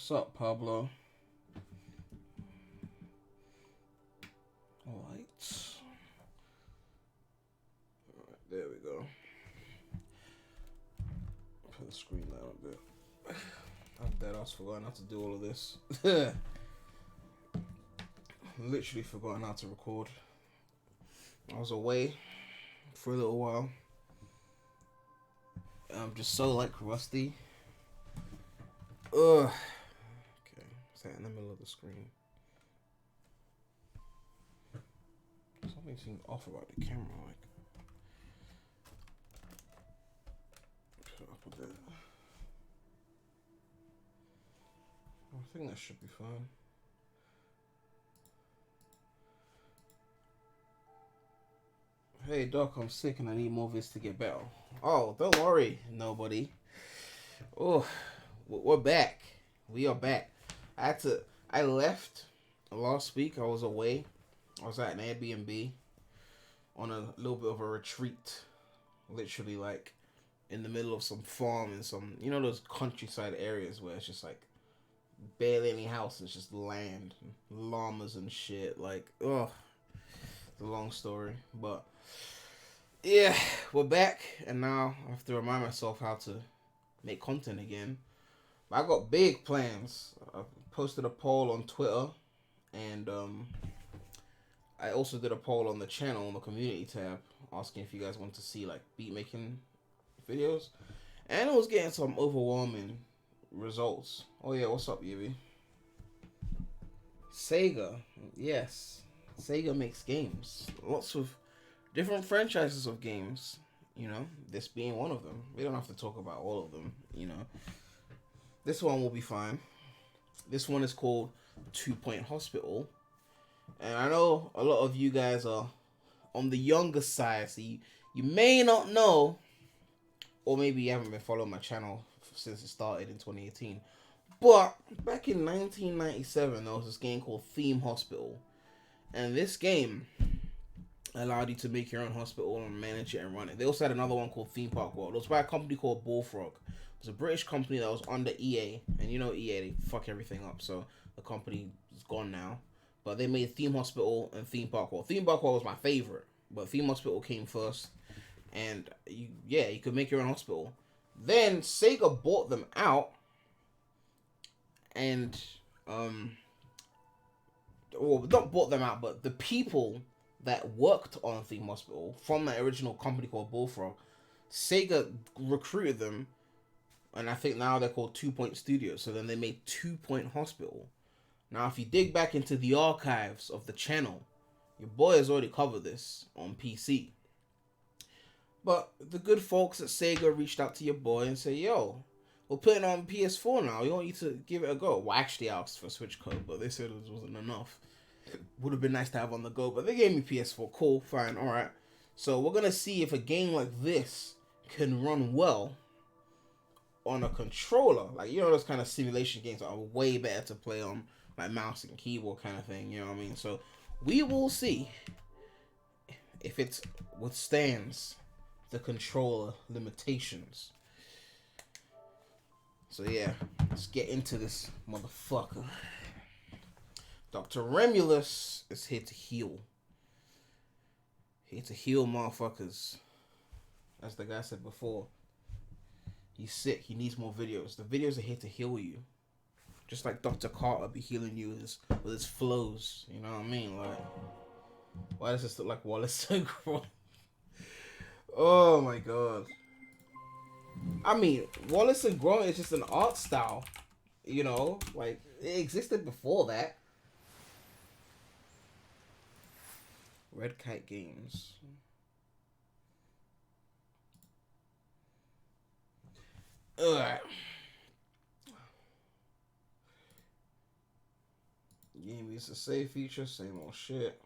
What's up, Pablo? Lights. Alright, there we go. Put the screen down a bit. I'm dead. I was forgetting how to do all of this. Literally forgotten how to record. I was away for a little while. I'm just so like rusty. Ugh. Okay, is that in the middle of the screen? Something seems off about the camera. Like, put it up a bit. I think that should be fine. Hey Doc, I'm sick and I need more vids to get better. Oh, don't worry, nobody. Oh, we're back. We are back. I left last week. I was away. I was at an Airbnb on a little bit of a retreat. Literally like in the middle of some farm and some, you know, those countryside areas where it's just like barely any houses, just land, llamas and shit. Like, ugh. It's a long story, but yeah, we're back, and now I have to remind myself how to make content again. I got big plans. I posted a poll on Twitter, and I also did a poll on the channel on the community tab, asking if you guys want to see like beat making videos, and it was getting some overwhelming results. Oh yeah, what's up, Yui? Sega, yes, Sega makes games. Lots of different franchises of games, you know, this being one of them. We don't have to talk about all of them, you know. This one will be fine. This one is called 2 Point Hospital. And I know a lot of you guys are on the younger side, so you may not know, or maybe you haven't been following my channel since it started in 2018. But back in 1997, there was this game called Theme Hospital. And this game allowed you to make your own hospital and manage it and run it. They also had another one called Theme Park World. It was by a company called Bullfrog. It was a British company that was under EA, and you know EA, they fuck everything up, so the company is gone now. But they made Theme Hospital and Theme Park World. Theme Park World was my favorite, but Theme Hospital came first, and you could make your own hospital. Then Sega bought them out, and well, not bought them out, but the people that worked on Theme Hospital from that original company called Bullfrog, Sega recruited them, and I think now they're called 2 Point Studios. So then they made 2 Point Hospital. Now, if you dig back into the archives of the channel, your boy has already covered this on PC. But the good folks at Sega reached out to your boy and said, yo, we're putting on PS4 now. We want you to give it a go. Well, actually, I asked for Switch code, but they said it wasn't enough. Would have been nice to have on the go, but they gave me PS4. Cool, fine, alright. So we're gonna see if a game like this can run well on a controller. Like, you know, those kind of simulation games are way better to play on like mouse and keyboard kind of thing, you know what I mean? So we will see if it withstands the controller limitations. So yeah, let's get into this motherfucker. Dr. REMulous is here to heal. Here to heal motherfuckers. As the guy said before, he's sick, he needs more videos. The videos are here to heal you. Just like Dr. Carter be healing you with his flows. You know what I mean? Like, why does this look like Wallace and Gromit? Oh my god. I mean, Wallace and Gromit is just an art style. You know? Like, it existed before that. Red Kite Games. Alright. Game needs a save feature, same old shit.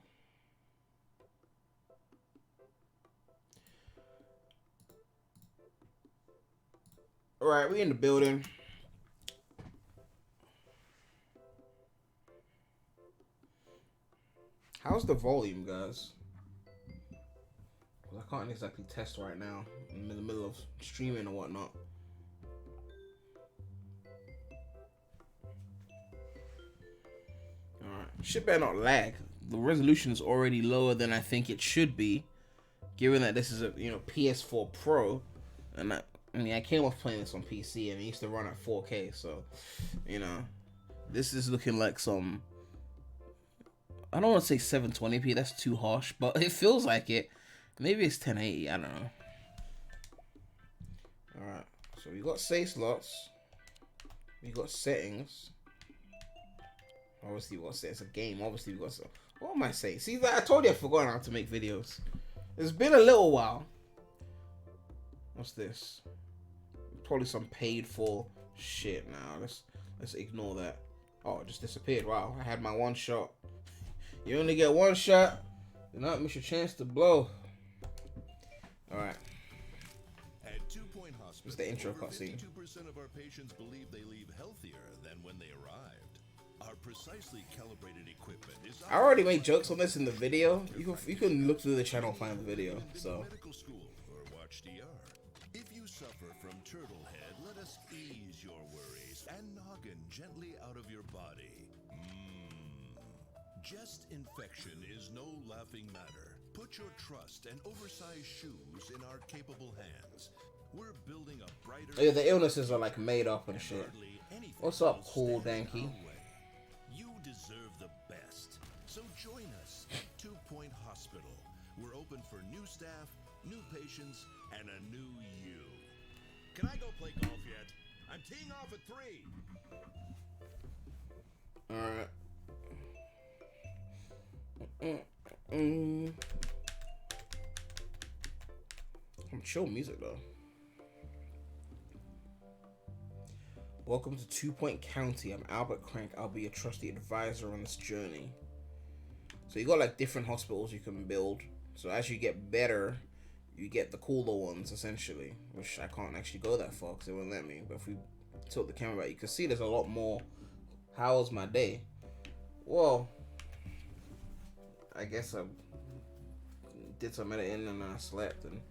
Alright, we in the building. How's the volume, guys? I can't exactly test right now. I'm in the middle of streaming or whatnot. Alright. Shit better not lag. The resolution is already lower than I think it should be, given that this is a PS4 Pro, and I came off playing this on PC and it used to run at 4K, so this is looking like some. I don't want to say 720p. That's too harsh, but it feels like it. Maybe it's 1080. I don't know. All right. So we got save slots. We got settings. Obviously, what's it? It's a game. Obviously, we got some. What am I saying? See, I told you I forgot how to make videos. It's been a little while. What's this? Probably some paid for shit now. Let's ignore that. Oh, it just disappeared. Wow, I had my one shot. You only get one shot. Do not miss your chance to blow. Alright. At Two Point Hospital, it's the intro cutscene. 52% of our patients believe they leave healthier than when they arrived. Our precisely calibrated equipment is. I already made jokes on this in the video. You can look through the channel and find the video. So. Medical school or watch DR. If you suffer from turtle head, let us ease your worries and noggin gently out of your body. Chest infection is no laughing matter. Put your trust and oversized shoes in our capable hands. We're building a brighter. Yeah, the illnesses are like made up and shit. What's up, Cool Danky? You deserve the best. So join us at 2 Point Hospital. We're open for new staff, new patients, and a new you. Can I go play golf yet? I'm teeing off at 3. Alright. Some chill music though. Welcome to 2 Point County. I'm Albert Crank. I'll be a trusty advisor on this journey. So you got like different hospitals you can build. So as you get better, you get the cooler ones essentially. Which I can't actually go that far because it won't let me. But if we tilt the camera back, you can see there's a lot more. How was my day? Well, I guess I did some editing and I slept and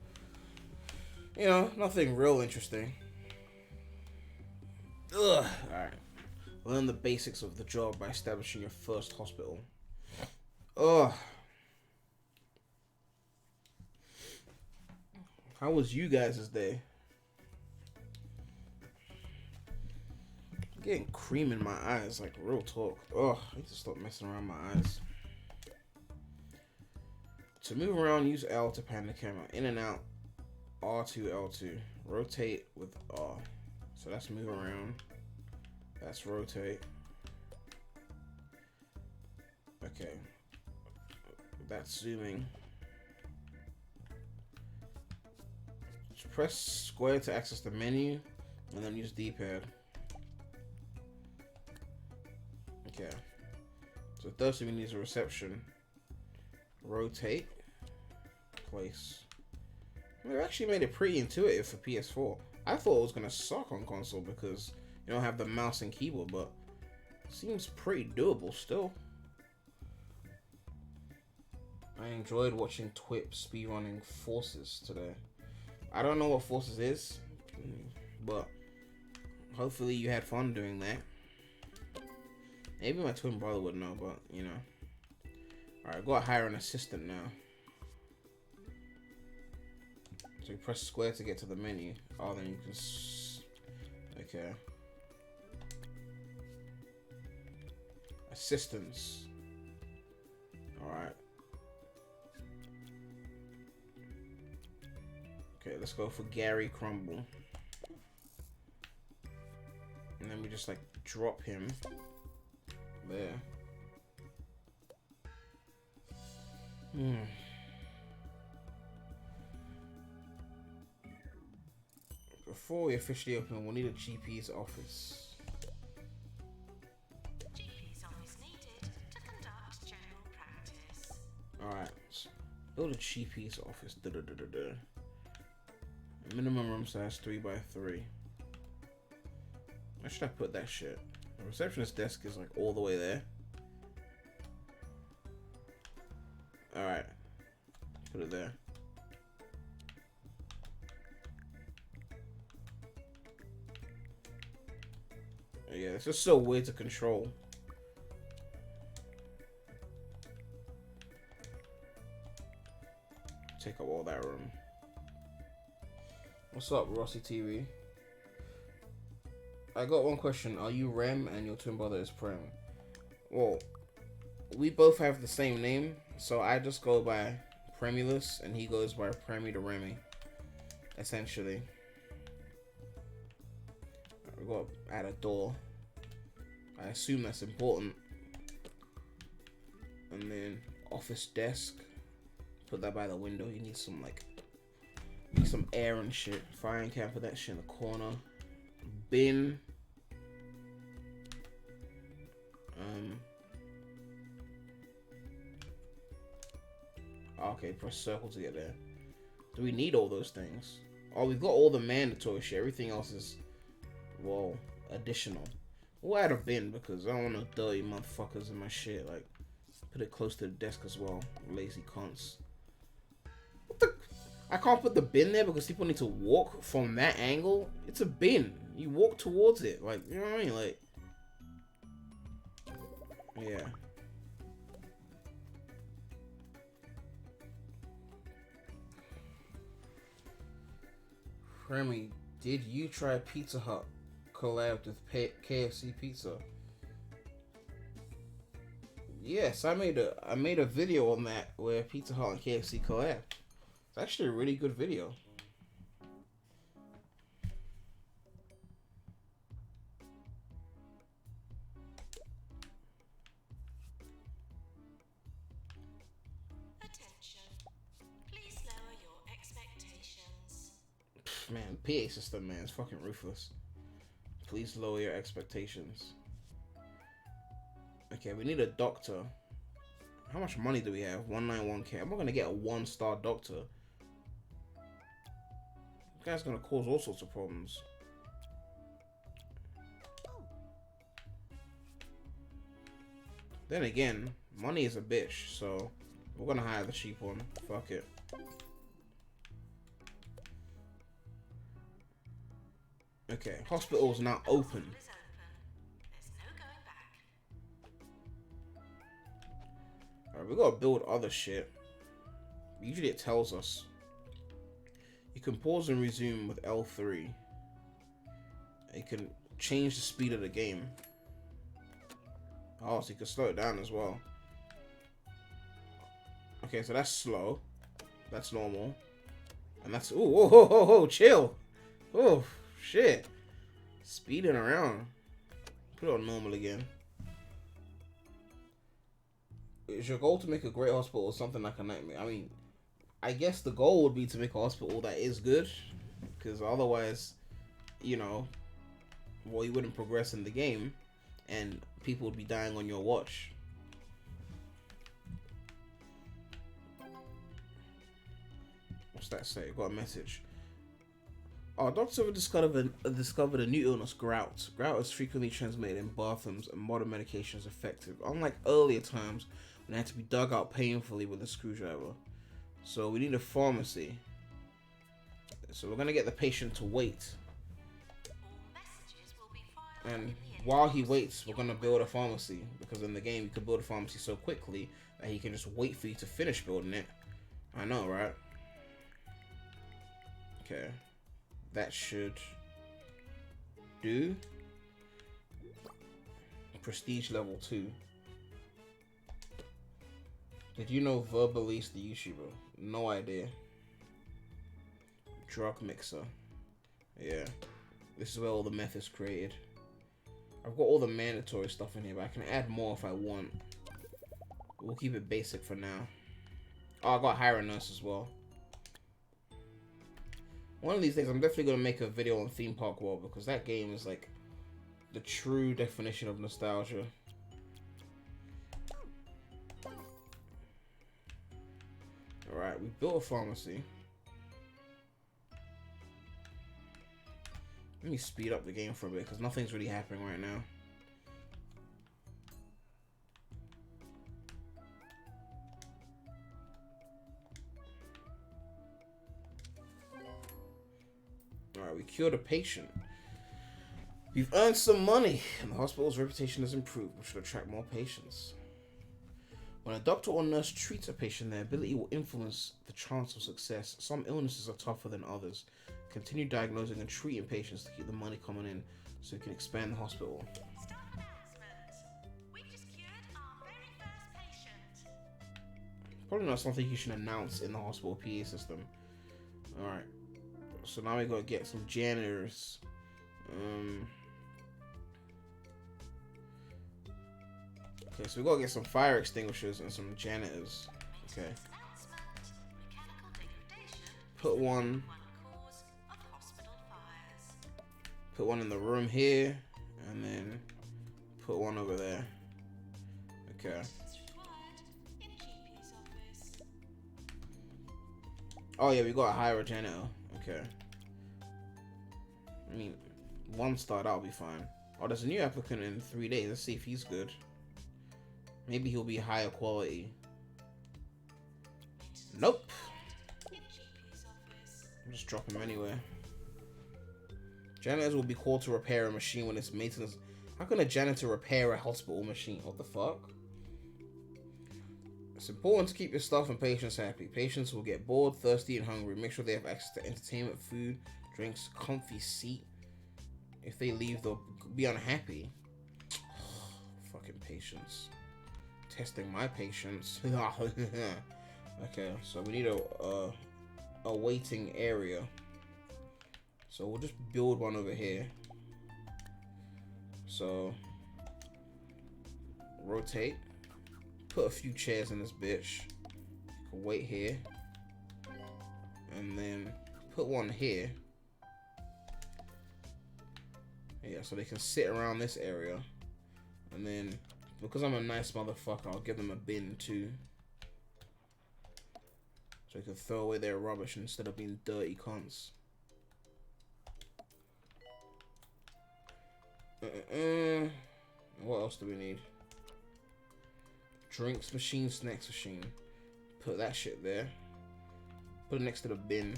nothing real interesting. Ugh. Alright. Learn the basics of the job by establishing your first hospital. Ugh. How was you guys' day? I'm getting cream in my eyes, like real talk. Ugh, I need to stop messing around my eyes. To move around, use L to pan the camera. In and out, R2, L2. Rotate with R. So that's move around. That's rotate. Okay. That's zooming. Just press square to access the menu, and then use D-pad. Okay. So thirsty needs a reception. Rotate. Place. They actually made it pretty intuitive for PS4. I thought it was gonna suck on console because you don't have the mouse and keyboard, but it seems pretty doable still. I enjoyed watching Twip speedrunning Forces today. I don't know what Forces is, but hopefully you had fun doing that. Maybe my twin brother would know, but Alright, gotta hire an assistant now. So you press square to get to the menu. Oh, then you can. Okay. Assistants. Alright. Okay, let's go for Gary Crumble. And then we just like drop him there. Before we officially open, we'll need a GP's office. GP's office needed to conduct general practice. Alright, so build a GP's office. Minimum room size 3x3. Where should I put that shit? The receptionist desk is like all the way there. Alright, put it there. Yeah, it's just so weird to control. take up all that room. What's up, Rossi TV? I got one question. Are you Rem and your twin brother is Prem? Well, we both have the same name, so I just go by REMulous and he goes by Premi to Remy. Essentially. We got to add a door. I assume that's important. And then office desk. Put that by the window. You need some some air and shit. Firing can, put that shit in the corner. Bin. Okay, press circle to get there. Do we need all those things? Oh, we've got all the mandatory shit. Everything else is, well, additional. We'll add a bin because I don't want no dirty motherfuckers in my shit. Like, put it close to the desk as well. Lazy cunts. What the? I can't put the bin there because people need to walk from that angle. It's a bin. You walk towards it. Like, you know what I mean? Like, yeah. Remy, did you try Pizza Hut collab with KFC Pizza? Yes, I made a video on that where Pizza Hut and KFC collab. It's actually a really good video. Attention. Please lower your expectations. Man, PA system, man, it's fucking ruthless. Please lower your expectations. Okay, we need a doctor. How much money do we have? 191k. I'm not gonna get a 1-star doctor. This guy's gonna cause all sorts of problems. Then again, money is a bitch, so we're gonna hire the cheap one. Fuck it. Okay, hospital's now open. Alright, we gotta build other shit. Usually it tells us. You can pause and resume with L3. You can change the speed of the game. Oh, so you can slow it down as well. Okay, so that's slow. That's normal. And that's... Ooh, whoa, whoa, whoa, whoa, chill. Oh, shit. Speeding around. Put it on normal again. Is your goal to make a great hospital or something like a nightmare? I mean, I guess the goal would be to make a hospital that is good. Because otherwise, you know, well, you wouldn't progress in the game. And people would be dying on your watch. What's that say? Got a message. Our doctor discovered a new illness, gout. Gout is frequently transmitted in bathrooms and modern medication is effective. Unlike earlier times when it had to be dug out painfully with a screwdriver. So we need a pharmacy. So we're going to get the patient to wait. And while he waits, we're going to build a pharmacy. Because in the game, you can build a pharmacy so quickly that he can just wait for you to finish building it. I know, right? Okay. That should do. Prestige level 2. Did you know Verbalize the YouTuber? No idea. Drug mixer. Yeah. This is where all the meth is created. I've got all the mandatory stuff in here, but I can add more if I want. We'll keep it basic for now. Oh, I got hire a nurse as well. One of these days, I'm definitely going to make a video on Theme Park World because that game is like the true definition of nostalgia. Alright, we built a pharmacy. Let me speed up the game for a bit because nothing's really happening right now. Alright, we cured a patient. We've earned some money, and the hospital's reputation has improved, which should attract more patients. When a doctor or nurse treats a patient, their ability will influence the chance of success. Some illnesses are tougher than others. Continue diagnosing and treating patients to keep the money coming in so you can expand the hospital. Staff announcement. We've just cured our very first patient. Probably not something you should announce in the hospital PA system. Alright. So now we gotta get some janitors. Okay, so we gotta get some fire extinguishers and some janitors. Okay. Mechanical degradation. Put one One cause of hospital fires. Put one in the room here, and then put one over there. Okay. It's required in GP's office. Oh yeah, we got a hire a janitor. Okay. I mean, 1 star, that'll be fine. Oh, there's a new applicant in 3 days. Let's see if he's good. Maybe he'll be higher quality. Nope. In GP's office. I'll just drop him anywhere. Janitors will be called to repair a machine when it's maintenance. How can a janitor repair a hospital machine? What the fuck? It's important to keep your staff and patients happy. Patients will get bored, thirsty, and hungry. Make sure they have access to entertainment, food, drinks, comfy seat. If they leave, they'll be unhappy. Fucking patience. Testing my patience. Okay, so we need a waiting area. So we'll just build one over here. So rotate. Put a few chairs in this bitch. You can wait here. And then put one here. Yeah, so they can sit around this area. And then, because I'm a nice motherfucker, I'll give them a bin too. So they can throw away their rubbish instead of being dirty cunts. What else do we need? Drinks machine, snacks machine. Put that shit there. Put it next to the bin.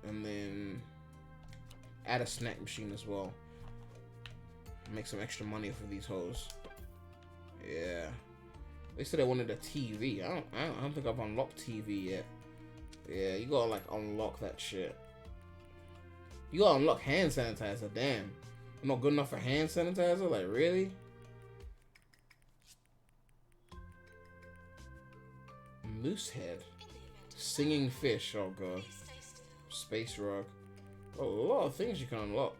And then add a snack machine as well. Make some extra money for these hoes. Yeah. They said they wanted a TV. I don't think I've unlocked TV yet. Yeah, you gotta like unlock that shit. You gotta unlock hand sanitizer. Damn. I'm not good enough for hand sanitizer? Like, really? Moose head. Singing fish. Oh god. Please stay still. Space rug. Oh, a lot of things you can unlock.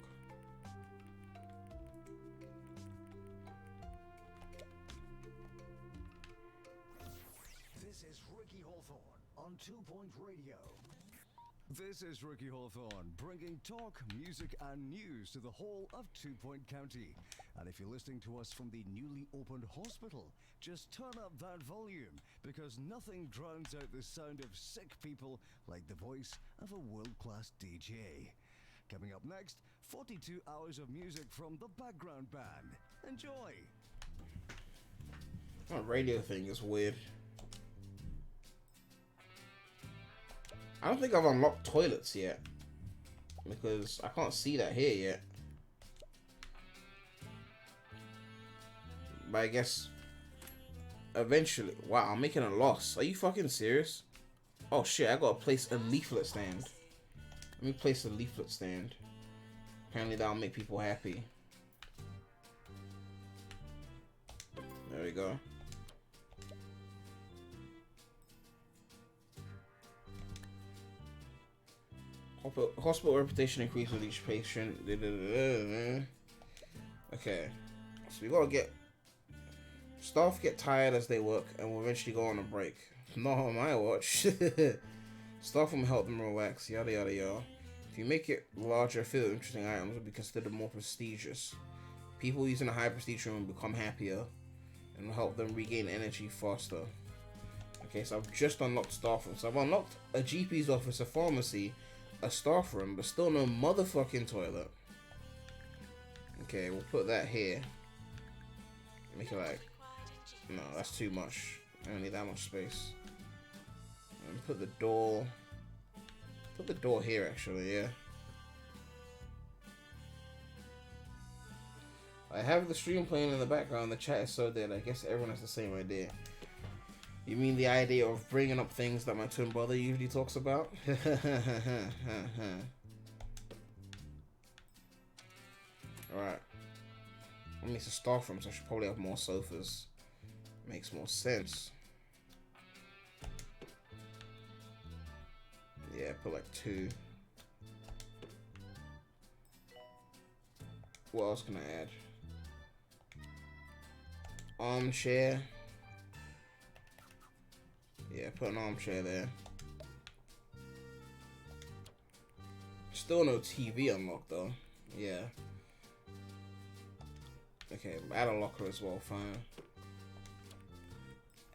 This is Ricky Hawthorne on 2 Point Radio. This is Ricky Hawthorne, bringing talk, music, and news to the whole of 2 Point County. And if you're listening to us from the newly opened hospital, just turn up that volume, because nothing drowns out the sound of sick people like the voice of a world-class DJ. Coming up next, 42 hours of music from the background band. Enjoy! That radio thing is weird. I don't think I've unlocked toilets yet. Because I can't see that here yet. But I guess eventually. Wow, I'm making a loss. Are you fucking serious? Oh shit, I gotta place a leaflet stand. Let me place a leaflet stand. Apparently that'll make people happy. There we go. Hospital reputation increase with each patient. Okay, so we gotta get staff get tired as they work and will eventually go on a break. Not on my watch. Staff will help them relax. Yada yada yada. If you make it larger, feel interesting items will be considered more prestigious. People using a high prestige room will become happier and will help them regain energy faster. Okay, so I've just unlocked staff room. So I've unlocked a GP's office, a pharmacy, a staff room, but still no motherfucking toilet. Okay, we'll put that here. Make it like, no, that's too much. I don't need that much space. And put the door here actually, yeah. I have the stream playing in the background. The chat is so dead. I guess everyone has the same idea. You mean the idea of bringing up things that my twin brother usually talks about? Alright. I mean, it's a staff room, so I should probably have more sofas. Makes more sense. Yeah, put like 2. What else can I add? Armchair. Yeah, put an armchair there. Still no TV unlocked though. Yeah. Okay, add a locker as well, fine.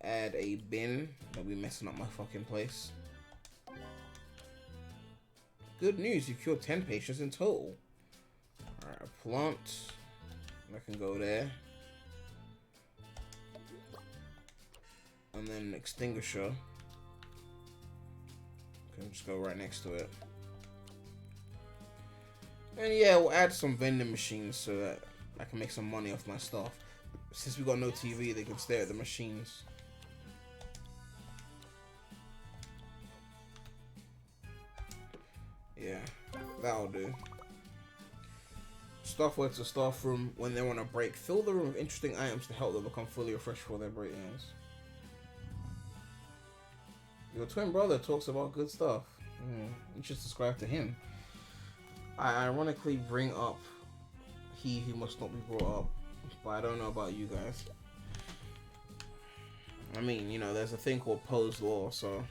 Add a bin. Don't be messing up my fucking place. Good news, you cured 10 patients in total. Alright, a plant. That can go there. And then an extinguisher. Can just go right next to it. And yeah, we'll add some vending machines so that I can make some money off my stuff. Since we got no TV, they can stare at the machines. Yeah, that'll do. Staff work to staff room when they're on a break. Fill the room with interesting items to help them become fully refreshed for their break ends. Your twin brother talks about good stuff. You should subscribe to him. I ironically bring up he who must not be brought up, but I don't know about you guys. I mean, you know, there's a thing called Poe's Law, so...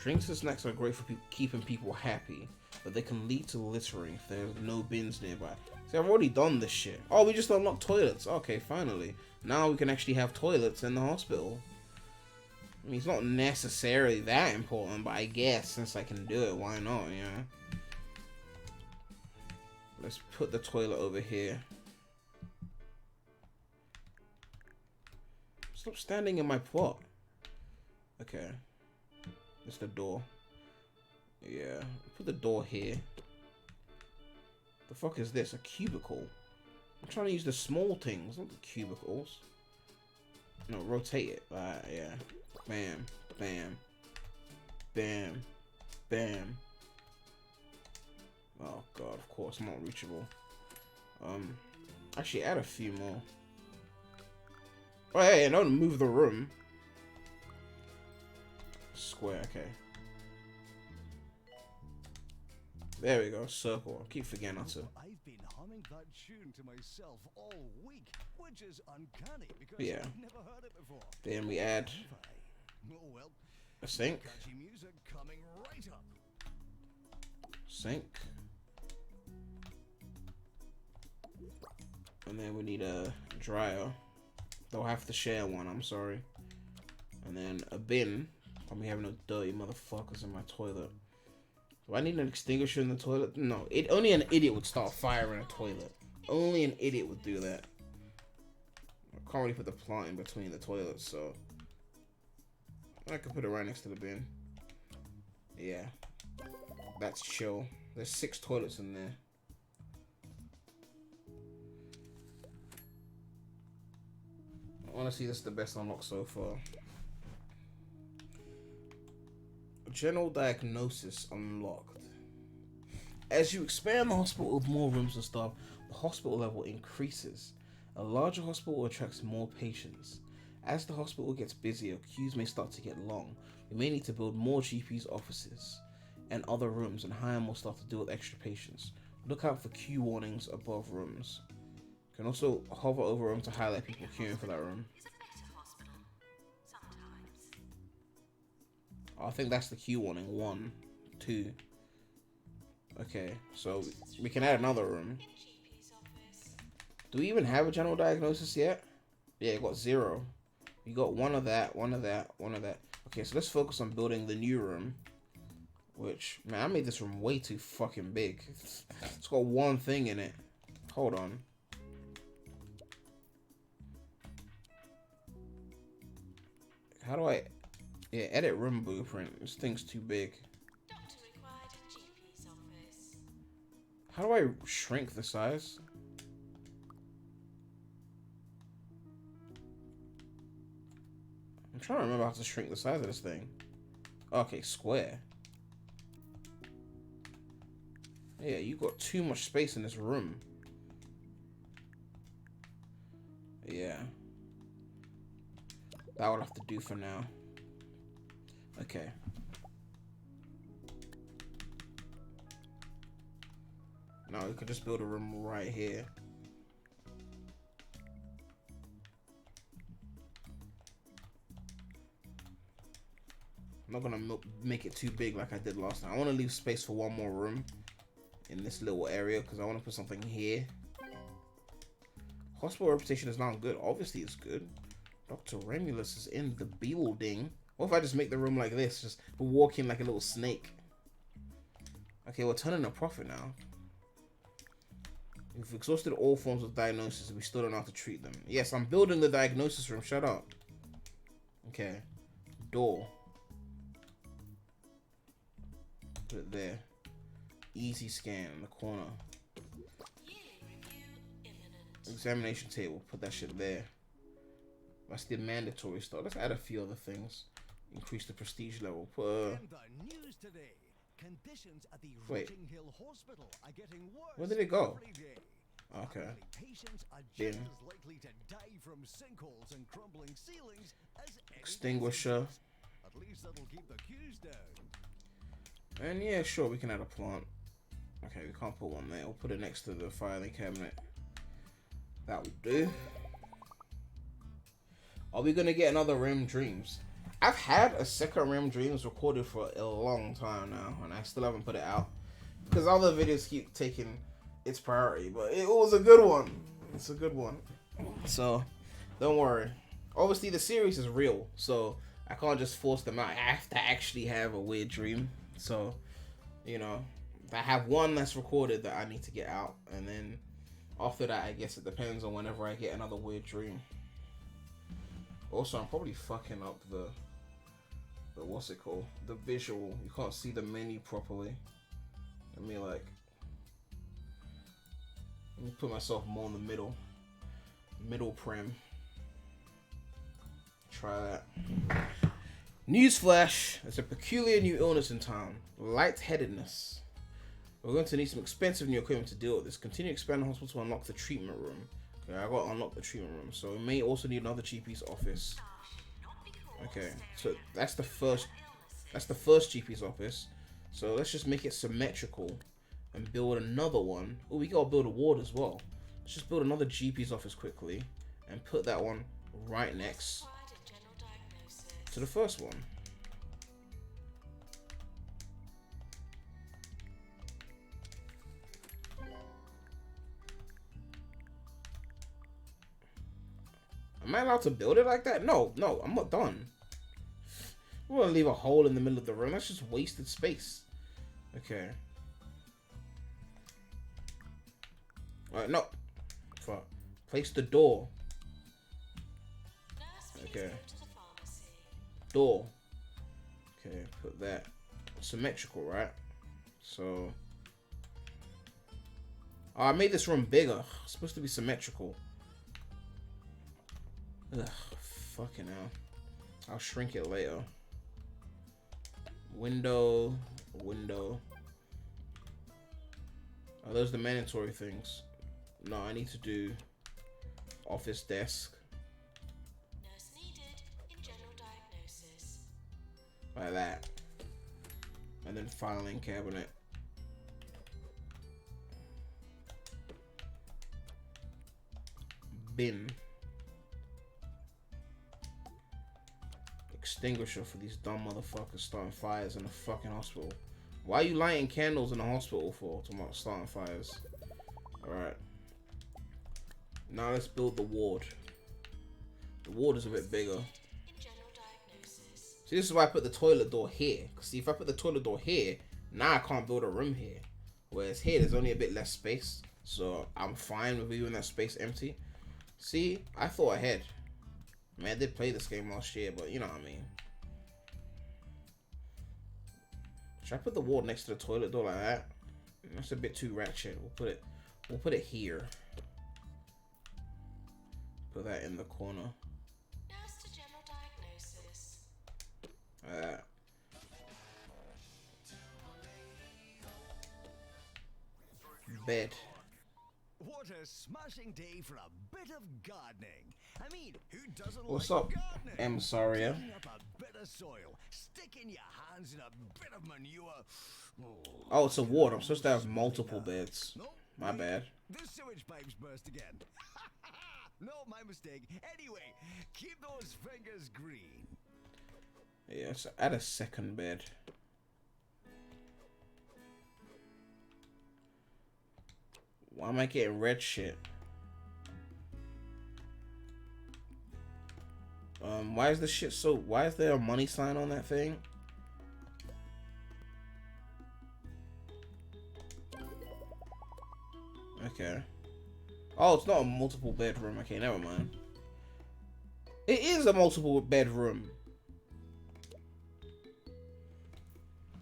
Drinks and snacks are great for keeping people happy, but they can lead to littering if there's no bins nearby. See, I've already done this shit. Oh, we just unlocked toilets. Okay, finally. Now we can actually have toilets in the hospital. I mean, it's not necessarily that important, but I guess since I can do it, why not, you know? Let's put the toilet over here. Stop standing in my plot. Okay. It's the door. Yeah. Put the door here. The fuck is this? A cubicle? I'm trying to use the small things, not the cubicles. No, rotate it. Yeah. Bam. Bam. Bam. Bam. Oh god, of course, not reachable. Actually add a few more. Oh hey, don't move the room. Square, okay. There we go, circle. I keep forgetting how to. I've been humming that tune to myself all week, which is uncanny because Yeah. I've never heard it before. Then we add Oh well, a sink. catchy music coming right up. Sink. And then we need a dryer. They'll have to share one, I'm sorry. And then a bin. I'm having no dirty motherfuckers in my toilet. Do I need an extinguisher in the toilet? No. Only an idiot would start a fire in a toilet. Only an idiot would do that. I can't really put the plant in between the toilets, so I could put it right next to the bin. Yeah. That's chill. There's 6 toilets in there. Honestly, this is the best unlock so far. General diagnosis unlocked. As you expand the hospital with more rooms and staff, the hospital level increases. A larger hospital attracts more patients. As the hospital gets busier, queues may start to get long. We may need to build more GP's offices and other rooms and hire more staff to deal with extra patients. Look out for queue warnings above rooms. You can also hover over a room to highlight people queuing for that room. Is a better hospital. Sometimes. I think that's the queue warning. 1, 2. Okay, so we can add another room. In GP's office. Do we even have a general diagnosis yet? Yeah, got 0. We got one of that, one of that, one of that. Okay, so let's focus on building the new room. Which, man, I made this room way too fucking big. It's got one thing in it. Hold on. How do I... Yeah, edit room blueprint. This thing's too big. Doctor required in GP's office. How do I shrink the size? I'm trying to remember how to shrink the size of this thing. Okay, square. Yeah, you got too much space in this room. Yeah. That would have to do for now. Okay. Now we could just build a room right here. I'm not gonna make it too big like I did last time. I want to leave space for one more room in this little area because I want to put something here. Hospital reputation is not good. Obviously, it's good. Dr. REMulous is in the building. What if I just make the room like this? Just walk in like a little snake. Okay, we're turning a profit now. We've exhausted all forms of diagnosis and we still don't know how to treat them. Yes, I'm building the diagnosis room. Shut up. Okay. Door. Put it there. Easy scan in the corner. Examination table. Put that shit there. That's the mandatory stuff. Let's add a few other things. Increase the prestige level. Put In the news today, conditions at the Wait. Rocking Hill Hospital are getting worse. Where did it go? every day. Okay. Elderly patients are Bin. just as likely to die from sinkholes and crumbling ceilings as any Extinguisher. disease. At least that'll keep the queues down. And yeah, sure, we can add a plant. Okay, we can't put one there. We'll put it next to the filing cabinet. That will do. Are we gonna get another REM Dreams? I've had a second REM Dreams recorded for a long time now, and I still haven't put it out because other videos keep taking its priority. But it was a good one. It's a good one. So don't worry. Obviously, the series is real, so I can't just force them out. I have to actually have a weird dream. So, you know, I have one that's recorded that I need to get out, and then after that, I guess it depends on whenever I get another weird dream. Also, I'm probably fucking up the what's it called? The visual. You can't see the menu properly. Let me put myself more in the middle prem. Try that. Newsflash: there's a peculiar new illness in town. Lightheadedness. We're going to need some expensive new equipment to deal with this. Continue expanding the hospital to unlock the treatment room. Okay, I got to unlock the treatment room. So we may also need another GP's office. Okay, so that's the first GP's office. So let's just make it symmetrical and build another one. Oh, we got to build a ward as well. Let's just build another GP's office quickly and put that one right next to the first one. Am I allowed to build it like that? No, I'm not done. We're gonna leave a hole in the middle of the room. That's just wasted space. Okay. Alright, no. Fuck. Place the door. Okay. Door. Okay, put that. Symmetrical, right? So. Oh, I made this room bigger. It's supposed to be symmetrical. Ugh, fucking hell. I'll shrink it later. Window. Oh, those are the mandatory things. No, I need to do office desk. Nurse needed in general diagnosis. Like that. And then filing cabinet. Bin. Extinguisher for these dumb motherfuckers starting fires in the fucking hospital. Why are you lighting candles in the hospital for? Talking about starting fires. Alright. Now let's build the ward. The ward is a bit bigger. See, this is why I put the toilet door here. Because see, if I put the toilet door here, now I can't build a room here. Whereas here, there's only a bit less space. So I'm fine with leaving that space empty. See, I thought ahead. I mean, I did play this game last year, but you know what I mean. Should I put the wall next to the toilet door like that? That's a bit too ratchet. We'll put it here. Put that in the corner. Nurse to general diagnosis. Bed. What a smashing day for a bit of gardening. I mean, who doesn't What's like up, gardening? M. Saria? Digging up a bit of soil, sticking your hands in a bit of manure. Oh, it's a ward. I'm supposed to have multiple beds. No, My bad. the sewage pipes burst again. No, my mistake. Anyway, keep those fingers green. Yeah, so add a second bed. Why am I getting red shit? Why is this shit so... Why is there a money sign on that thing? Okay. Oh, it's not a multiple bedroom. Okay, never mind. It is a multiple bedroom.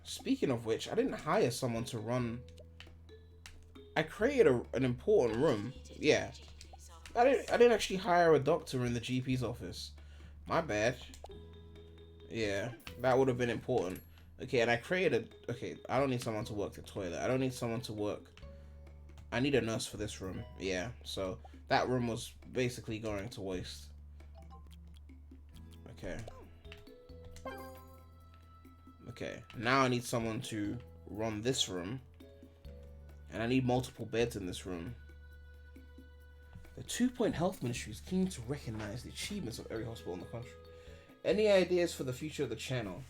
Speaking of which, I didn't hire someone to run... I created an important room. Yeah. I didn't actually hire a doctor in the GP's office. My bad. Yeah, that would have been important. Okay, and I created... Okay, I don't need someone to work the toilet. I don't need someone to work... I need a nurse for this room. Yeah, so that room was basically going to waste. Okay. Okay, now I need someone to run this room. And I need multiple beds in this room. The 2 Point Health Ministry is keen to recognize the achievements of every hospital in the country. Any ideas for the future of the channel?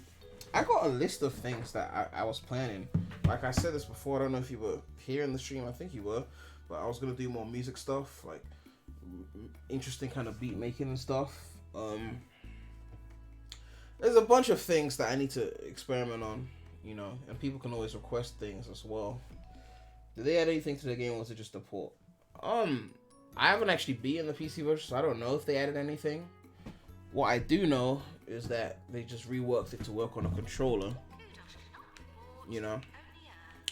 I got a list of things that I was planning. Like I said this before, I don't know if you were here in the stream, I think you were. But I was going to do more music stuff, like interesting kind of beat making and stuff. There's a bunch of things that I need to experiment on, you know, and people can always request things as well. Did they add anything to the game, or was it just a port? I haven't actually been in the PC version, so I don't know if they added anything. What I do know is that they just reworked it to work on a controller. You know,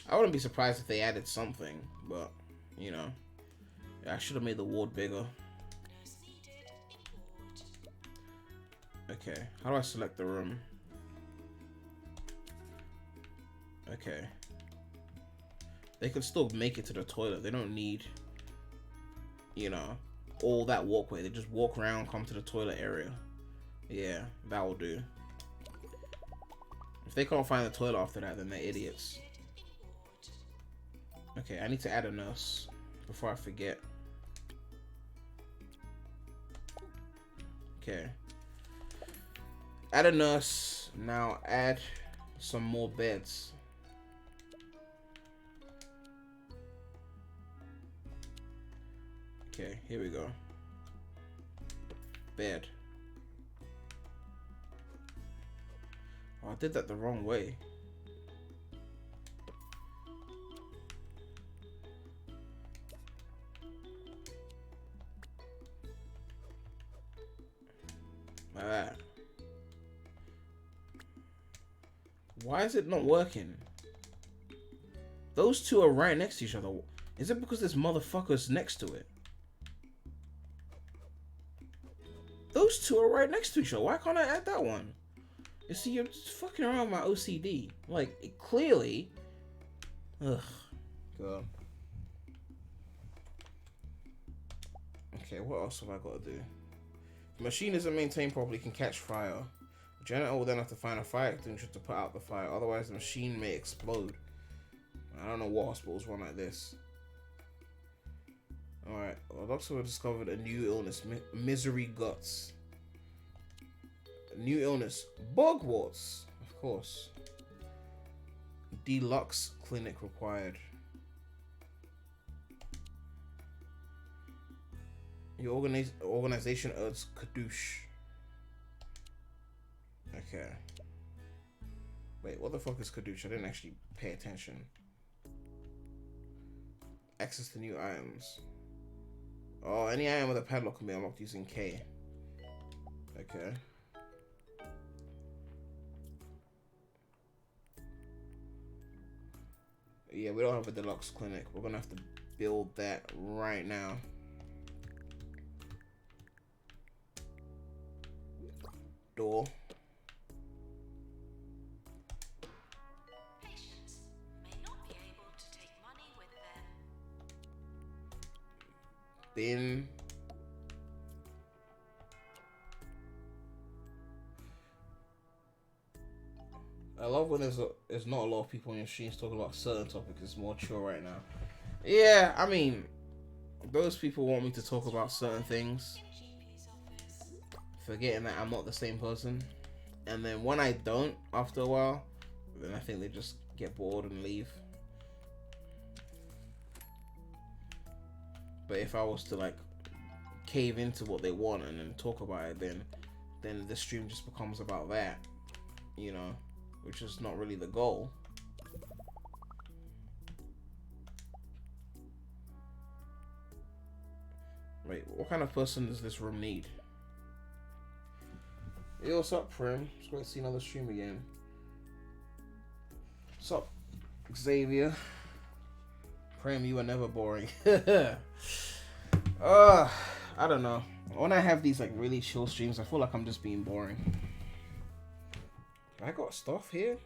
I wouldn't be surprised if they added something, but you know, I should have made the ward bigger. Okay, how do I select the room? Okay. They can still make it to the toilet. They don't need, you know, all that walkway. They just walk around, come to the toilet area. Yeah, that will do. If they can't find the toilet after that, then they're idiots. Okay, I need to add a nurse before I forget. Okay. Add a nurse. Now add some more beds. Okay, here we go. Bed. Oh, I did that the wrong way. Alright. Why is it not working? Those two are right next to each other. Is it because this motherfucker's next to it? Those two are right next to each other. Why can't I add that one? You see, you're just fucking around with my OCD. Like, it clearly... Ugh. God. Okay, what else have I got to do? If the machine isn't maintained properly, it can catch fire. The janitor will then have to find a fire extinguisher to put out the fire. Otherwise, the machine may explode. I don't know what hospitals run like this. Alright, well, doctors have discovered a new illness, misery guts. A new illness, bugworts, of course. Deluxe clinic required. Your organization urges Kadoosh. Okay. Wait, what the fuck is Kadoosh? I didn't actually pay attention. Access to new items. Oh, any item with a padlock can be unlocked using K. Okay. Yeah, we don't have a deluxe clinic. We're gonna have to build that right now. Door. Patients may not be able to take money with them. Bin. I love when there's not a lot of people on your streams talking about certain topics. It's more chill right now. Yeah, I mean, those people want me to talk about certain things, GP's office. forgetting that I'm not the same person. And then when I don't, after a while, then I think they just get bored and leave. But if I was to like cave into what they want and then talk about it, then the stream just becomes about that, you know, which is not really the goal. Wait, what kind of person does this room need? Yo, what's up, Prim? It's great to see another stream again. What's up, Xavier? Prim, you are never boring. I don't know. When I have these like really chill streams, I feel like I'm just being boring. I got stuff here?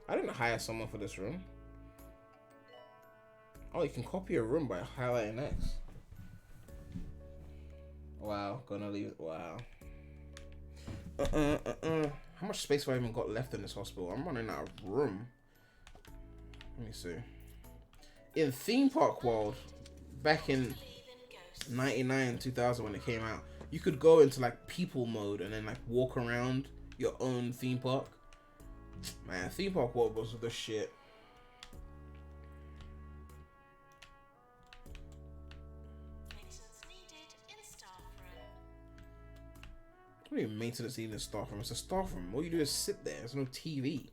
I didn't hire someone for this room. Oh, you can copy a room by highlighting X. Wow, gonna leave it. Wow. How much space have I even got left in this hospital? I'm running out of room. Let me see. In Theme Park World, back in 99, 2000 when it came out, you could go into like people mode and then like walk around your own theme park. Man, Theme Park World was the shit. Maintenance needed in staff room. What do you mean maintenance needed in a staff room? It's a staff room. All you do is sit there. There's no TV.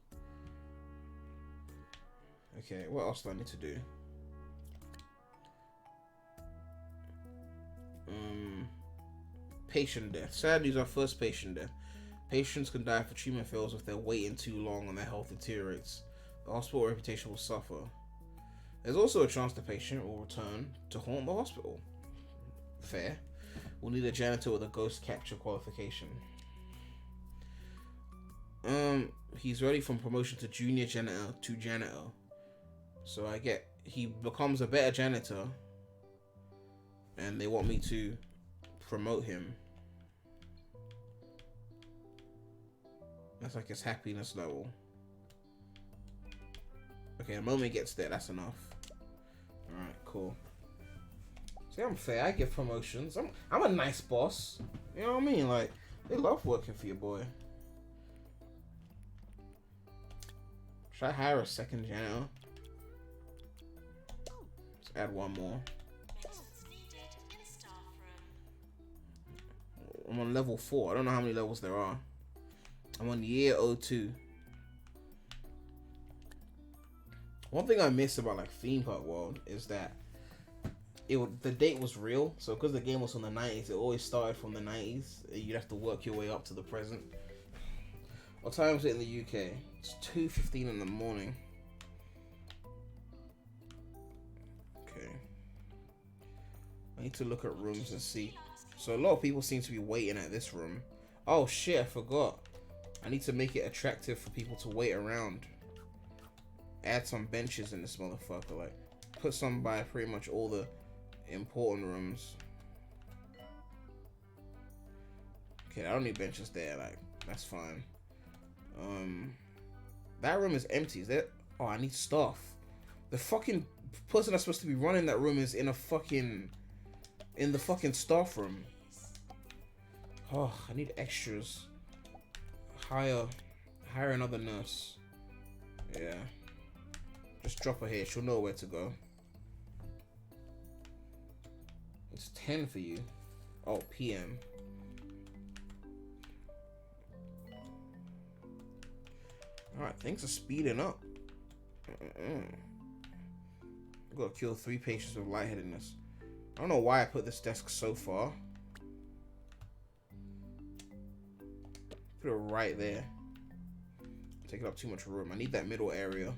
Okay, what else do I need to do? Patient death. Sad news, our first patient death. Patients can die for treatment fails if they're waiting too long and their health deteriorates. The hospital reputation will suffer. There's also a chance the patient will return to haunt the hospital. Fair. We'll need a janitor with a ghost capture qualification. He's ready from promotion to junior janitor to janitor. So he becomes a better janitor, and they want me to promote him. That's like his happiness level. Okay, the moment he gets there, that's enough. Alright, cool. See, I'm fair. I give promotions. I'm a nice boss. You know what I mean? Like, they love working for your boy. Should I hire a second janitor? Let's add one more. Maintenance needed in staff room. I'm on level 4. I don't know how many levels there are. I'm on year 02. One thing I miss about like Theme Park World is that the date was real. So because the game was from the 90s, it always started from the 90s. You'd have to work your way up to the present. What time is it in the UK? It's 2:15 in the morning. Okay. I need to look at rooms and see. So a lot of people seem to be waiting at this room. Oh shit, I forgot. I need to make it attractive for people to wait around. Add some benches in this motherfucker. Like, put some by pretty much all the important rooms. Okay, I don't need benches there. Like, that's fine. That room is empty. Is that? Oh, I need staff. The fucking person that's supposed to be running that room is in the fucking staff room. Oh, I need extras. Hire another nurse. Yeah. Just drop her here. She'll know where to go. It's 10 for you. Oh, PM. Alright, things are speeding up. I've got to kill 3 patients with lightheadedness. I don't know why I put this desk so far. Put it right there. Taking up too much room. I need that middle area.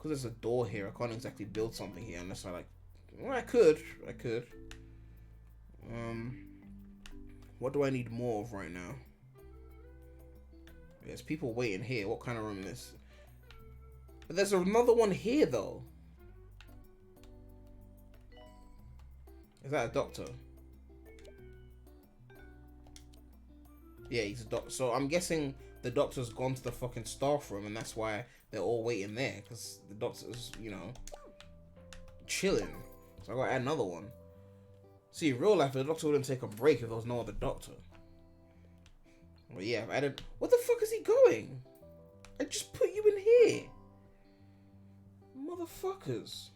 because there's a door here, I can't exactly build something here unless I like. Well, I could. What do I need more of right now? There's people waiting here. What kind of room is this? But there's another one here though. Is that a doctor? Yeah, he's a doctor. So I'm guessing the doctor's gone to the fucking staff room, and that's why they're all waiting there, because the doctor's, you know, chilling. So I gotta add another one. See, in real life, the doctor wouldn't take a break if there was no other doctor. But yeah, I've added. What the fuck is he going? I just put you in here, motherfuckers.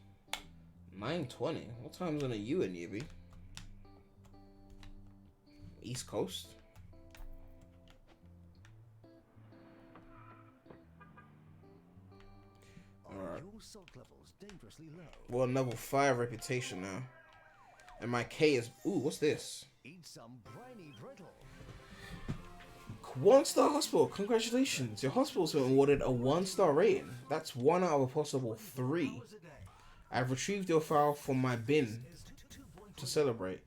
9:20. What time zone are you in, Yibby? East Coast. Alright. Your salt levels dangerously low. We're on level 5 reputation now. And my K is... Ooh, what's this? Eat some briny brittle. 1-star hospital. Congratulations. Your hospital's been awarded a 1-star rating. That's 1 out of a possible 3. I've retrieved your file from my bin to celebrate.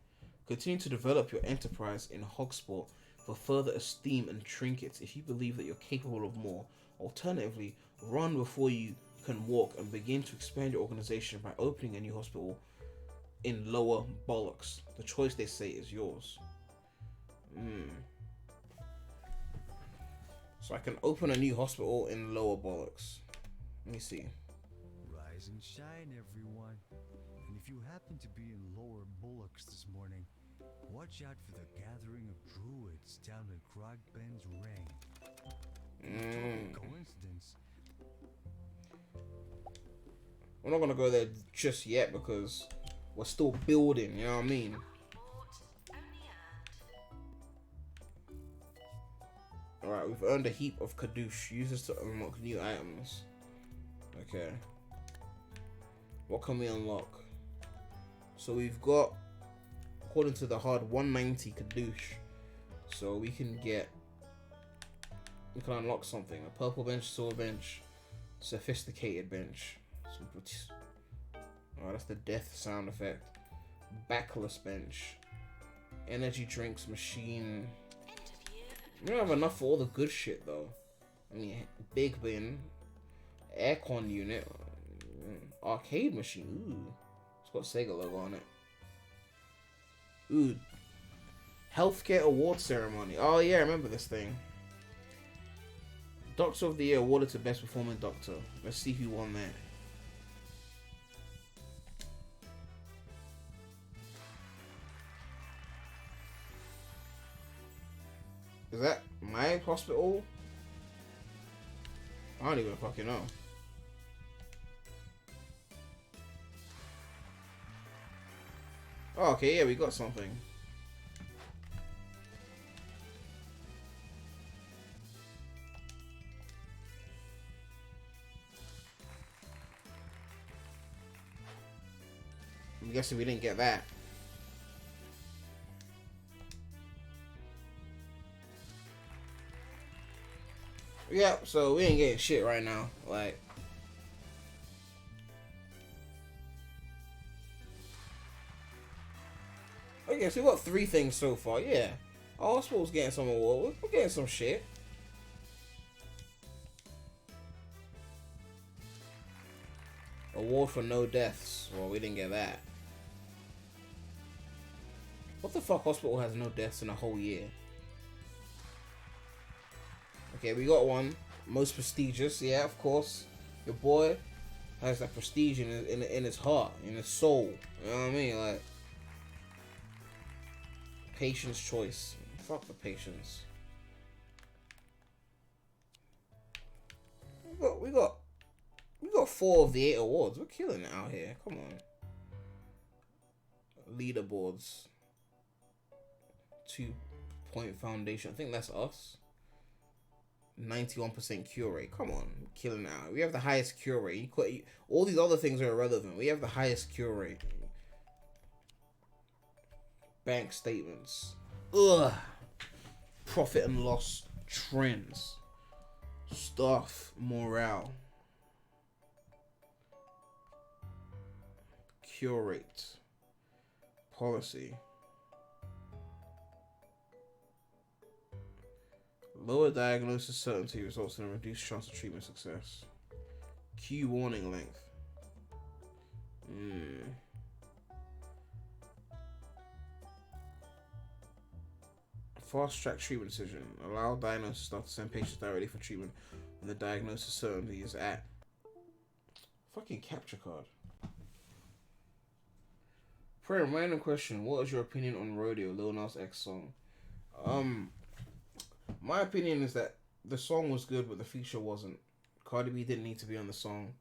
Continue to develop your enterprise in Hogsport for further esteem and trinkets if you believe that you're capable of more. Alternatively, run before you can walk and begin to expand your organization by opening a new hospital in Lower Bollocks. The choice, they say, is yours. So I can open a new hospital in Lower Bollocks. Let me see. Rise and shine, everyone. And if you happen to be in Lower Bullocks this morning, watch out for the gathering of druids down at Grog Ben's Ring. Coincidence. We're not gonna go there just yet because we're still building, you know what I mean? Alright, we've earned a heap of Kadoosh. Use this to unlock new items. Okay. What can we unlock? So we've got, according to the hard, 190 Kadoosh. So we can unlock something. A purple bench, silver bench, sophisticated bench. Oh, that's the death sound effect. Backless bench. Energy drinks machine. We don't have enough for all the good shit though. I mean, big bin, aircon unit, arcade machine. Ooh, it's got Sega logo on it. Ooh, healthcare award ceremony. Oh yeah, I remember this thing. Doctor of the Year awarded to best performing doctor. Let's see who won that. Is that my hospital? I don't even fucking know. Oh, okay, yeah, we got something. I'm guessing we didn't get that. Yeah, so we ain't getting shit right now. Like, okay, so we got 3 things so far. Yeah, our hospital's getting some award. We're getting some shit. Award for no deaths. Well, we didn't get that. What the fuck hospital has no deaths in a whole year? Okay, we got one. Most prestigious, yeah, of course. Your boy has that prestige in his heart, in his soul. You know what I mean? Like, patient's choice. Fuck the patients. We got 4 of the 8 awards. We're killing it out here. Come on. Leaderboards. 2 Point Foundation. I think that's us. 91% cure rate. Come on, killing it out. We have the highest cure rate. All these other things are irrelevant. We have the highest cure rate. Bank statements. Ugh. Profit and loss trends. Staff morale. cure rate. Policy. Lower diagnosis certainty results in a reduced chance of treatment success. Q warning length. Fast track treatment decision. Allow diagnosis staff to send patients directly for treatment when the diagnosis certainty is at. Fucking capture card. For a random question, what is your opinion on Rodeo, Lil Nas X song? My opinion is that the song was good, but the feature wasn't. Cardi B didn't need to be on the song.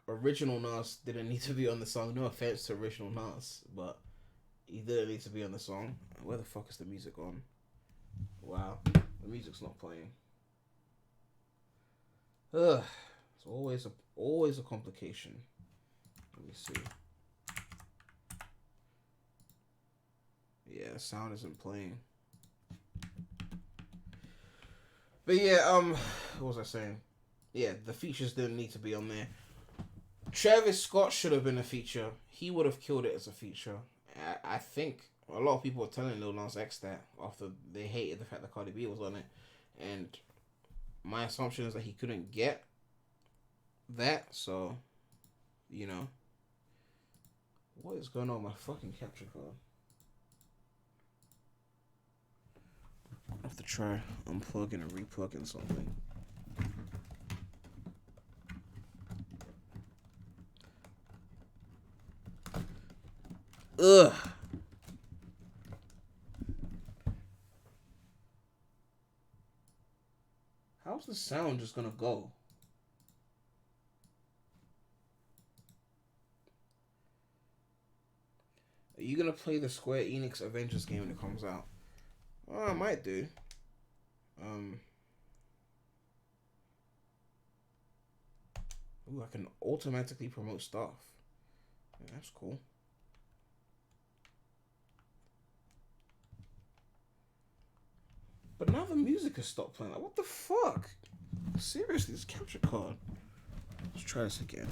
Original Nas didn't need to be on the song. No offense to Original Nas, but he didn't need to be on the song. Where the fuck is the music on? Wow, the music's not playing. Ugh, it's always a complication. Let me see. Yeah, the sound isn't playing. But yeah, what was I saying? Yeah, the features didn't need to be on there. Travis Scott should have been a feature. He would have killed it as a feature. I think a lot of people were telling Lil Nas X that after they hated the fact that Cardi B was on it. And my assumption is that he couldn't get that, so, you know. What is going on with my fucking capture card? I have to try unplugging and replugging something. Ugh. How's the sound just gonna go? Are you gonna play the Square Enix Avengers game when it comes out? Oh, I might do. Ooh, I can automatically promote stuff. Yeah, that's cool. But now the music has stopped playing. Like, what the fuck? Seriously, this capture card. Let's try this again.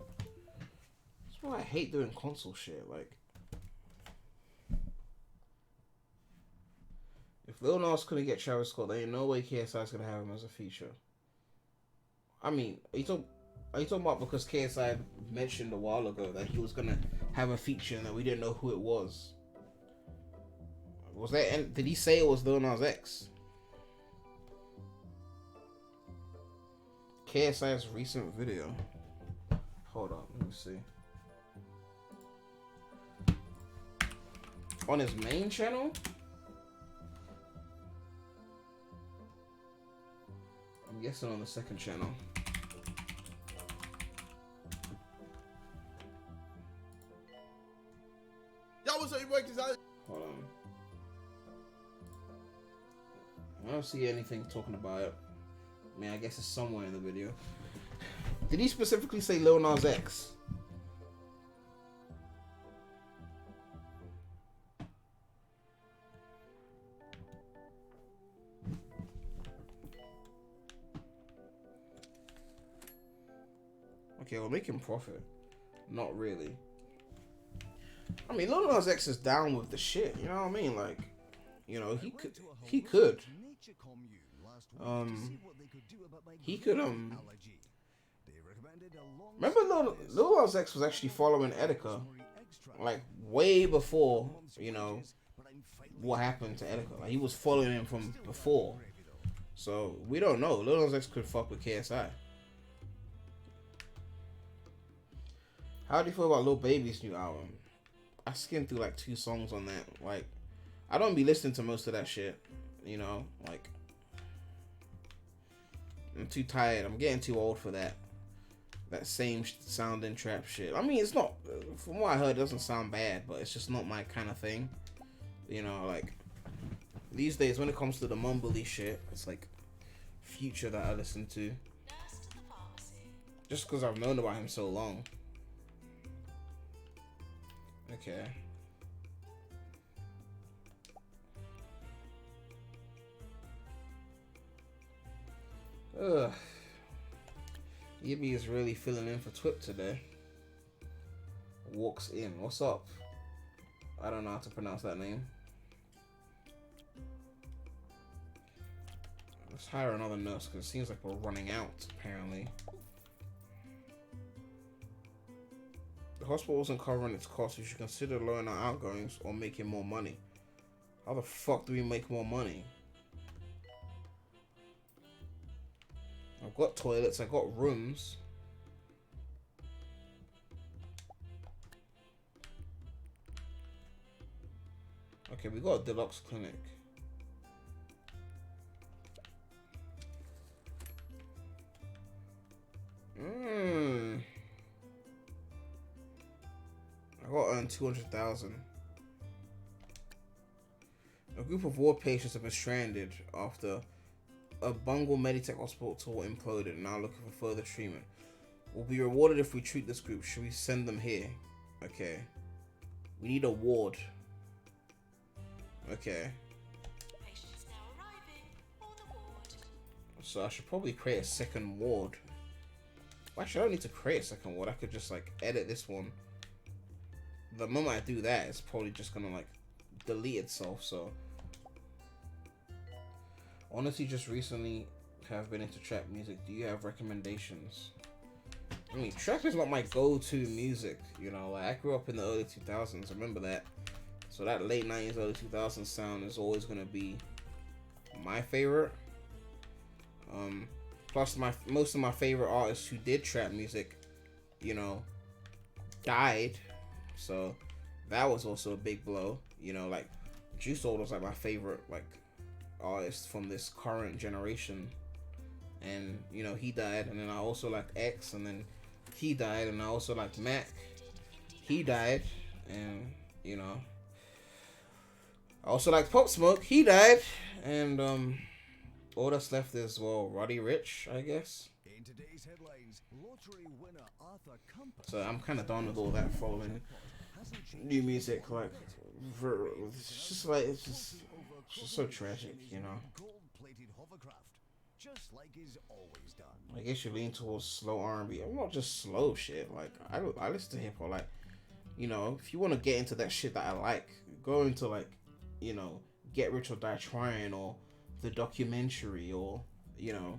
That's why I hate doing console shit. Like, if Lil Nas couldn't get Travis Scott, there ain't no way KSI is gonna have him as a feature. I mean, are you talking about because KSI mentioned a while ago that he was gonna have a feature and that we didn't know who it was? Was that? And did he say it was Lil Nas X? KSI's recent video. Hold on, let me see. On his main channel? I'm guessing on the second channel. Y'all was work this out. Hold on. I don't see anything talking about it. I mean, I guess it's somewhere in the video. Did he specifically say Lil Nas X? Okay, we're making profit. Not really. I mean, Lil Nas X is down with the shit. You know what I mean? Like, you know, he could. He could. Remember Lil Nas X was actually following Etika, like, way before, you know, what happened to Etika. Like, he was following him from before. So, we don't know. Lil Nas X could fuck with KSI. How do you feel about Lil Baby's new album? I skimmed through like 2 songs on that. Like, I don't be listening to most of that shit. You know, like, I'm too tired. I'm getting too old for that. That same sounding trap shit. I mean, it's not, from what I heard, it doesn't sound bad, but it's just not my kind of thing. You know, like, these days when it comes to the mumbly shit, it's like Future that I listen to. Just because I've known about him so long. Okay. Ugh. Yibby is really filling in for Twip today. Walks in. What's up? I don't know how to pronounce that name. Let's hire another nurse because it seems like we're running out, apparently. The hospital isn't covering its costs. You should consider lowering our outgoings or making more money. How the fuck do we make more money? I've got toilets, I've got rooms. Okay, we got a deluxe clinic. I got to earn 200,000. A group of war patients have been stranded after a Bungle Meditech hospital imploded and now looking for further treatment. We'll be rewarded if we treat this group. Should we send them here? Okay. We need a ward. Okay. Patients now arriving on the ward. So I should probably create a second ward. Well, actually, I don't need to create a second ward. I could just like edit this one. The moment I do that, it's probably just gonna like delete itself. So honestly, just recently have been into trap music. Do you have recommendations? I mean, trap is not my go-to music. You know, like I grew up in the early 2000s. Remember that. So that late 90s, early 2000s sound is always gonna be my favorite. Plus, most of my favorite artists who did trap music, you know, died. So that was also a big blow. You know, like Juice WRLD was like my favorite like artist from this current generation, and you know he died. And then I also liked X, and then he died. And I also liked Mac. He died, and you know. I also like Pop Smoke. He died, and all that's left is Roddy Ricch, I guess. In today's headlines, lottery winner Arthur Compass. So I'm kind of done with all that following new music. Like, it's just so tragic, you know. Gold-plated hovercraft, just like he's always done. I guess you lean towards slow R&B. I'm not just slow shit. Like I listen to hip hop. Like, you know, if you want to get into that shit that I like, go into like, you know, Get Rich or Die Trying, or The Documentary, or, you know,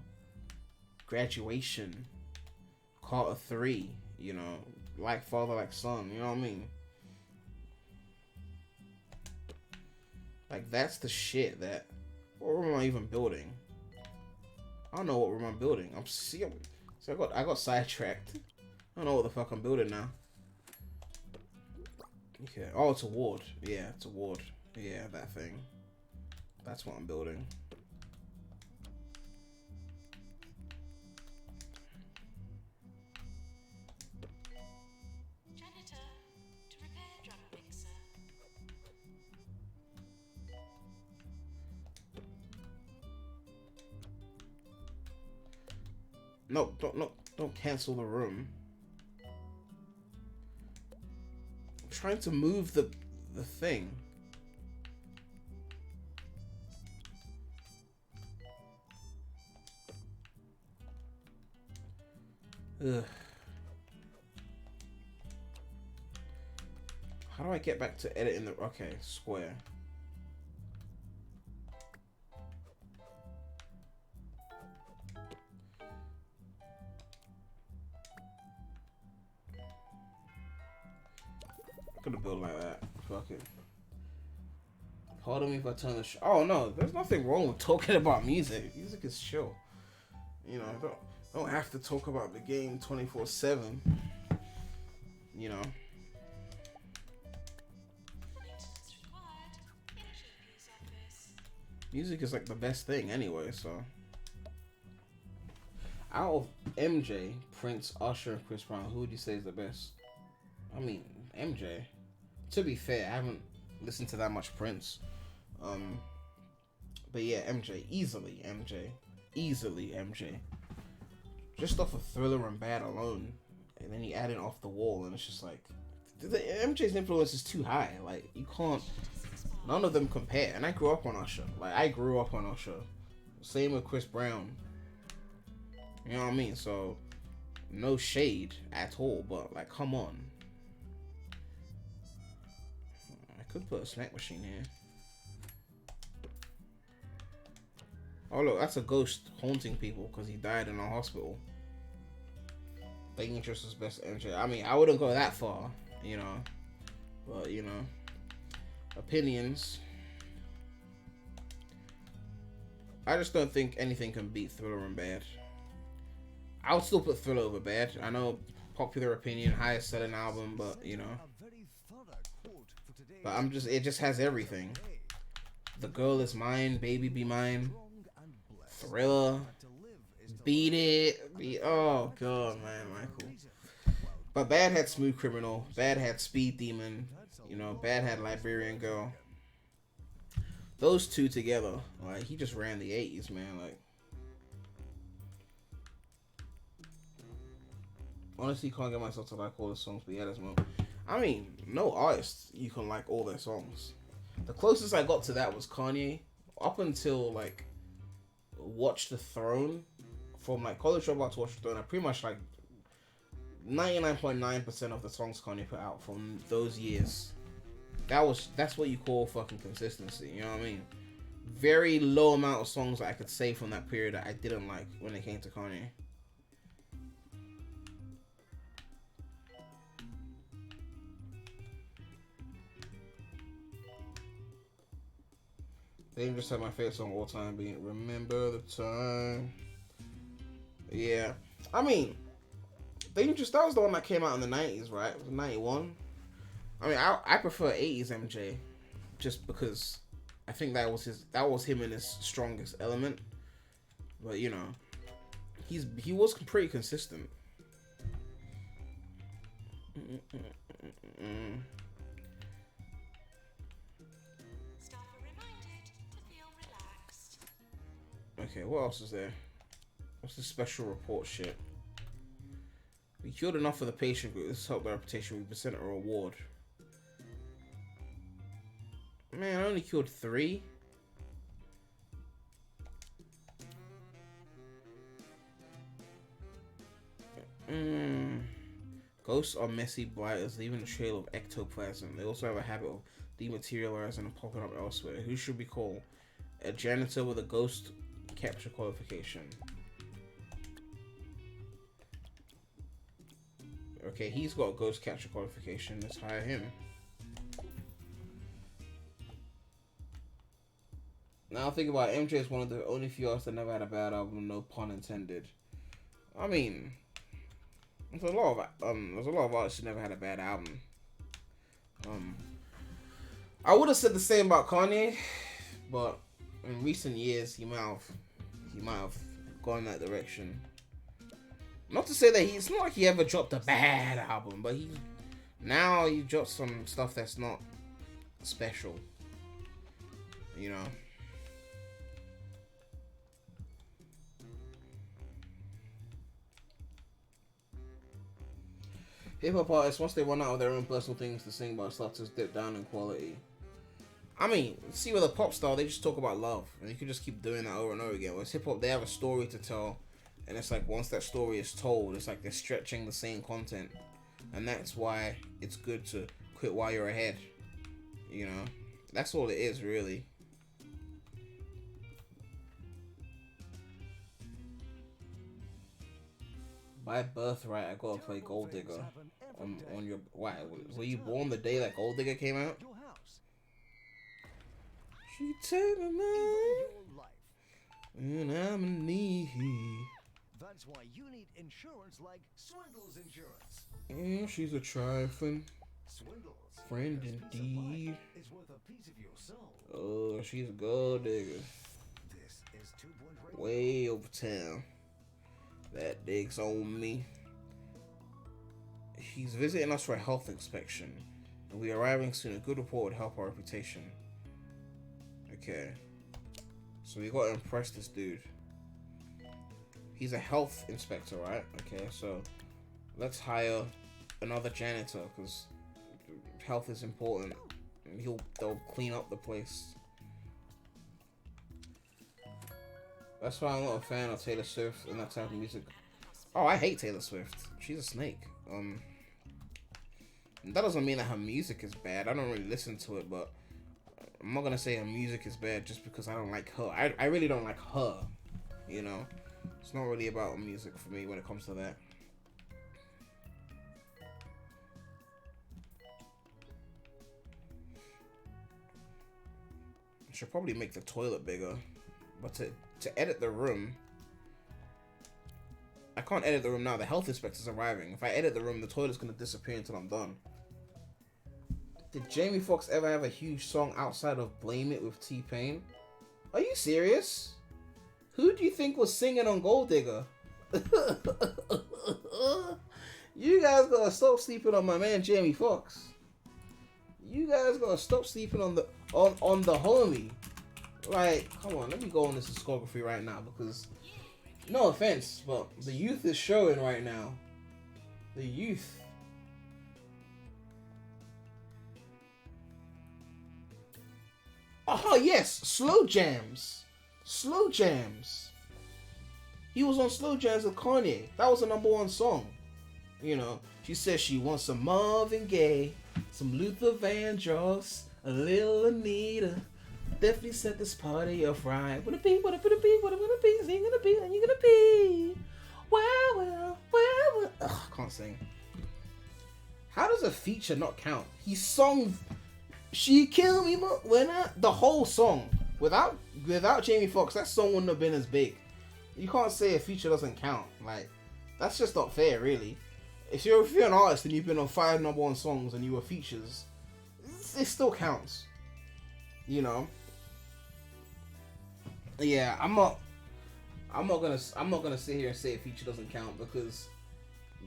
Graduation, Carter 3, you know, Like Father Like Son, you know what I mean? Like, that's the shit that, what room am I even building? I don't know what room I'm building. I got sidetracked. I don't know what the fuck I'm building now. Okay, oh, it's a ward. Yeah, it's a ward. Yeah, that thing. That's what I'm building. Janitor, to repair drug mixer. No, don't cancel the room. I'm trying to move the thing. Ugh. How do I get back to editing the... Okay, square. I'm gonna build like that. Fuck it. Pardon me if I turn the oh no, there's nothing wrong with talking about music. Music is chill. You know, don't have to talk about the game 24/7. You know. Maintenance required in GP's office. Music is like the best thing anyway, so. Out of MJ, Prince, Usher, and Chris Brown, who would you say is the best? I mean, MJ. To be fair, I haven't listened to that much Prince. But yeah, MJ. Easily MJ. Just off of Thriller and Bad alone. And then you add in Off the Wall, and it's just like... MJ's influence is too high. Like, you can't... None of them compare. And I grew up on Usher. Same with Chris Brown. You know what I mean? So, No shade at all, but like, come on. I could put a snack machine here. Oh look, that's a ghost haunting people because he died in a hospital. Dangerous is best MJ. I mean, I wouldn't go that far, you know. But, you know, opinions. I just don't think anything can beat Thriller and Bad. I would still put Thriller over Bad. I know, popular opinion, highest selling album, but, you know. But it just has everything. The Girl Is Mine, Baby Be Mine, Thriller, Beat It. Oh, God, man, Michael. But Bad had Smooth Criminal. Bad had Speed Demon. You know, Bad had Liberian Girl. Those two together, like, he just ran the 80s, man. Like, honestly, can't get myself to like all the songs, but yeah, that's more. I mean, no artist you can like all their songs. The closest I got to that was Kanye. Up until like Watch the Throne, from like College Dropout to Watch the Throne, I pretty much like 99.9% of the songs Kanye put out from those years. That's what you call fucking consistency. You know what I mean? Very low amount of songs that I could say from that period that I didn't like when it came to Kanye. Dangerous had my favorite song of all time being Remember the Time. Yeah. I mean, Dangerous, that was the one that came out in the 90s, right? It was 91. I mean, I prefer 80s MJ just because I think that was him in his strongest element. But, you know, he was pretty consistent. Staff are reminded to feel relaxed. Okay, what else is there? What's this special report shit? We cured enough for the patient group. This helped their reputation. We present a reward. Man, I only killed 3. Ghosts are messy blighters, leaving a trail of ectoplasm. They also have a habit of dematerializing and popping up elsewhere. Who should we call? A janitor with a ghost capture qualification. Okay, he's got a ghost capture qualification. Let's hire him. Now think about it, MJ is one of the only few artists that never had a bad album, no pun intended. I mean, there's a lot of artists who never had a bad album. I would have said the same about Kanye, but in recent years he might have gone that direction. Not to say that it's not like he ever dropped a bad album, but he dropped some stuff that's not special. You know. Hip-hop artists, once they run out of their own personal things to sing about, start to dip down in quality. I mean, see with a pop star, they just talk about love. And you can just keep doing that over and over again. Whereas hip-hop, they have a story to tell. And it's like, once that story is told, it's like they're stretching the same content. And that's why it's good to quit while you're ahead. You know? That's all it is, really. By birthright, I gotta play Gold Digger on your. Why? Were you born the day that Gold Digger came out? She took my mind, and I'm in need. That's why you need insurance like Swindles Insurance. And she's a trifling Swindles. friend indeed. It's worth a piece of your soul. Oh, she's a gold digger. This is 2 Point Radio. Way over town. That digs on me. He's visiting us for a health inspection. And we are arriving soon. A good report would help our reputation. Okay. So we gotta impress this dude. He's a health inspector, right? Okay, so let's hire another janitor because health is important. And they'll clean up the place. That's why I'm not a fan of Taylor Swift and that type of music. Oh, I hate Taylor Swift. She's a snake. That doesn't mean that her music is bad. I don't really listen to it, but I'm not gonna say her music is bad just because I don't like her. I really don't like her. You know, it's not really about music for me when it comes to that. I should probably make the toilet bigger, but to edit the room, I can't edit the room now. The health inspector's arriving. If I edit the room, the toilet's gonna disappear until I'm done. Did Jamie Foxx ever have a huge song outside of Blame It with T-Pain? Are you serious? Who do you think was singing on Gold Digger? You guys gotta stop sleeping on my man Jamie Foxx. You guys gotta stop sleeping on the homie. Like, come on, let me go on this discography right now because, no offense, but the youth is showing right now. The youth. Oh yes, Slow Jams. Slow Jams. He was on Slow Jams with Kanye. That was the #1 song. You know, she says she wants some Marvin Gaye, some Luther Vandross, a little Anita. Definitely set this party off right. What it be, what it be, what it gonna be, is he gonna be, and you gonna be. Well. Ugh, I can't sing. How does a feature not count? He sung She Killed Me when the whole song. Without Jamie Foxx, that song wouldn't have been as big. You can't say a feature doesn't count. Like, that's just not fair, really. If you're an artist and you've been on 5 #1 songs and you were features, it still counts. You know. Yeah, I'm not gonna sit here and say a feature doesn't count because,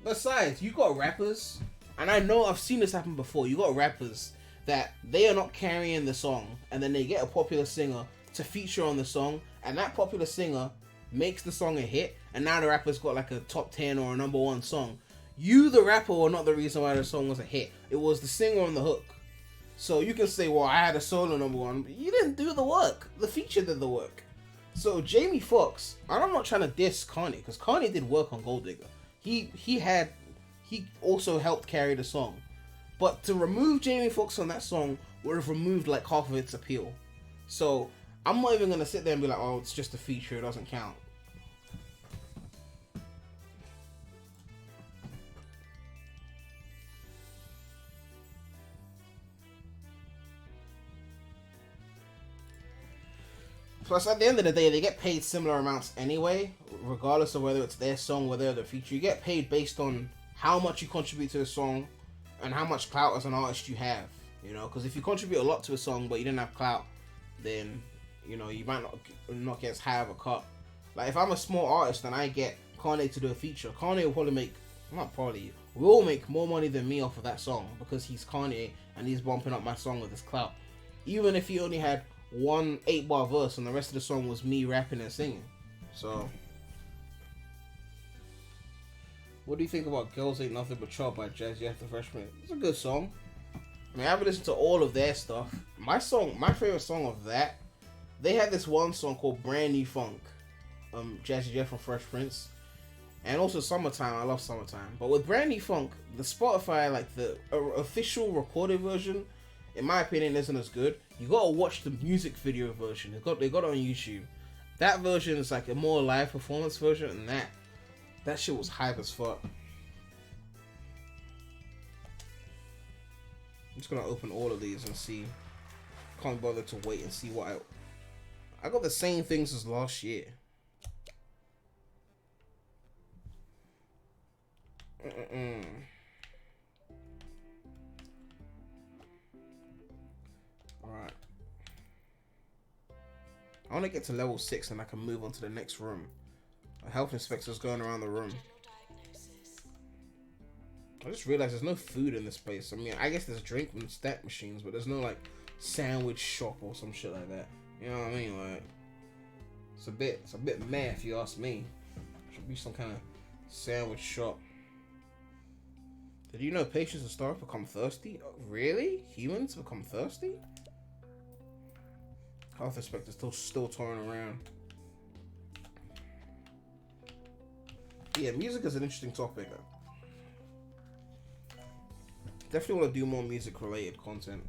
besides, you got rappers, and I know I've seen this happen before. You got rappers that they are not carrying the song, and then they get a popular singer to feature on the song, and that popular singer makes the song a hit, and now the rapper's got like a top 10 or a #1 song. You, the rapper, were not the reason why the song was a hit. It was the singer on the hook. So you can say, well, I had a solo #1, but you didn't do the work. The feature did the work. So Jamie Foxx, I'm not trying to diss Kanye, because Kanye did work on Gold Digger. He also helped carry the song. But to remove Jamie Foxx on that song would have removed like half of its appeal. So I'm not even gonna sit there and be like, oh, it's just a feature, it doesn't count. Plus, at the end of the day, they get paid similar amounts anyway, regardless of whether it's their song or they're the feature. You get paid based on how much you contribute to the song and how much clout as an artist you have, you know, because if you contribute a lot to a song but you didn't have clout, then, you know, you might not get as high of a cut. Like, if I'm a small artist and I get Kanye to do a feature, Kanye will probably will make more money than me off of that song because he's Kanye and he's bumping up my song with his clout. Even if he only had one 8-bar verse and the rest of the song was me rapping and singing. So, what do you think about Girls Ain't Nothing But Trouble by Jazzy F the Freshman? It's a good song. I mean, I haven't listened to all of their stuff. My favorite song of that, they had this one song called Brand New Funk. Jazzy Jeff from Fresh Prince. And also Summertime, I love Summertime. But with Brand New Funk, the Spotify, like the official recorded version, in my opinion, isn't as good. You gotta watch the music video version. They got it on YouTube. That version is like a more live performance version, and that shit was hype as fuck. I'm just gonna open all of these and see. Can't bother to wait and see what I got the same things as last year. Alright. I want to get to level 6 and I can move on to the next room. A health inspector's going around the room. I just realized there's no food in this place. I mean, I guess there's drink and stat machines, but there's no like sandwich shop or some shit like that. You know what I mean? Like, it's a bit meh if you ask me. Should be some kind of sandwich shop. Did you know patients and staff become thirsty? Oh, really? Humans become thirsty? Health inspector's still touring around. Yeah, music is an interesting topic. Definitely want to do more music-related content.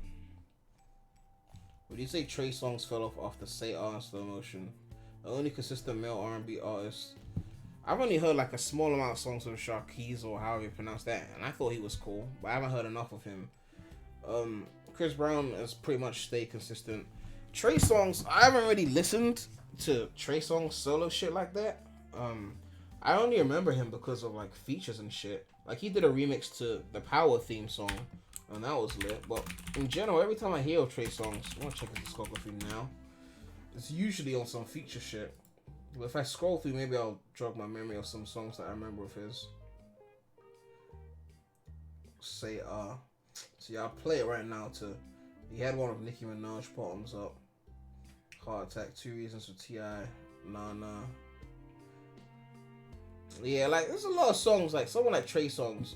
Would you say Trey Songz fell off after Say R and Slow Motion? The only consistent male R&B artist. I've only heard like a small amount of songs from Sharkeez or however you pronounce that, and I thought he was cool, but I haven't heard enough of him. Chris Brown has pretty much stayed consistent. Trey Songz, I haven't really listened to Trey Songz solo shit like that. I only remember him because of like features and shit. Like he did a remix to the Power theme song, and that was lit. But in general, every time I hear of Trey Songz, I want to check his discography now. It's usually on some feature shit. But if I scroll through, maybe I'll jog my memory of some songs that I remember of his. Say so yeah, I'll play it right now too. He had one of Nicki Minaj, Bottoms Up, Heart Attack, 2 Reasons for T.I., Nah Nah. Yeah, like there's a lot of songs, like someone like Trey Songz.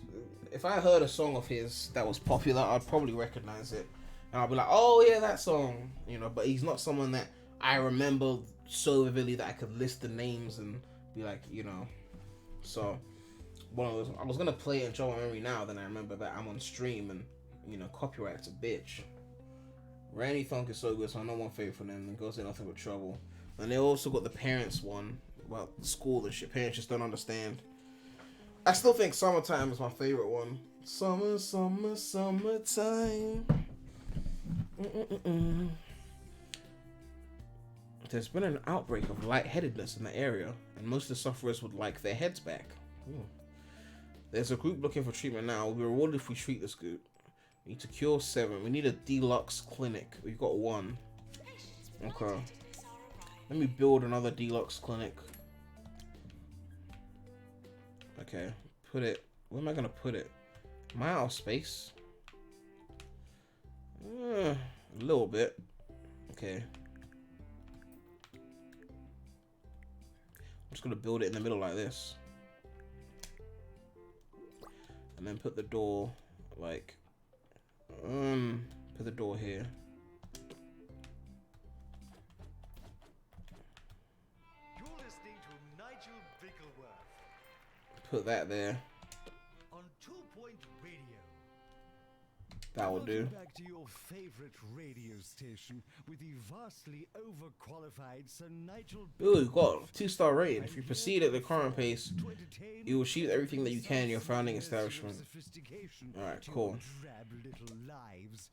If I heard a song of his that was popular, I'd probably recognize it. And I'll be like, oh yeah, that song. You know, but he's not someone that I remember so vividly that I could list the names and be like, you know. So, I was gonna play it and jog my memory now, then I remember that I'm on stream and, you know, copyright's a bitch. Randy Funk is so good, so I know one favorite for them, and Goes in Nothing But Trouble. And they also got the Parents one about school and shit. Parents just don't understand. I still think Summertime is my favorite one. Summer, summer, summertime. There's been an outbreak of lightheadedness in the area, and most of the sufferers would like their heads back. Ooh. There's a group looking for treatment now. We'll be rewarded if we treat this group. We need to cure 7. We need a deluxe clinic. We've got 1. Okay. Let me build another deluxe clinic. Okay. Put it. Where am I gonna put it? Am I out of space? A little bit. Okay. I'm just gonna build it in the middle like this. And then put the door like put the door here. You're listening to Nigel Bickleworth Put that there. on 2 Point Radio. That will do. Welcome back to your favorite radio station with the vastly overqualified Sir Nigel. Ooh, you've got 2-star rating. If you proceed at the current pace, you will achieve everything that you can in your founding establishment. Alright, cool. Drab little lives.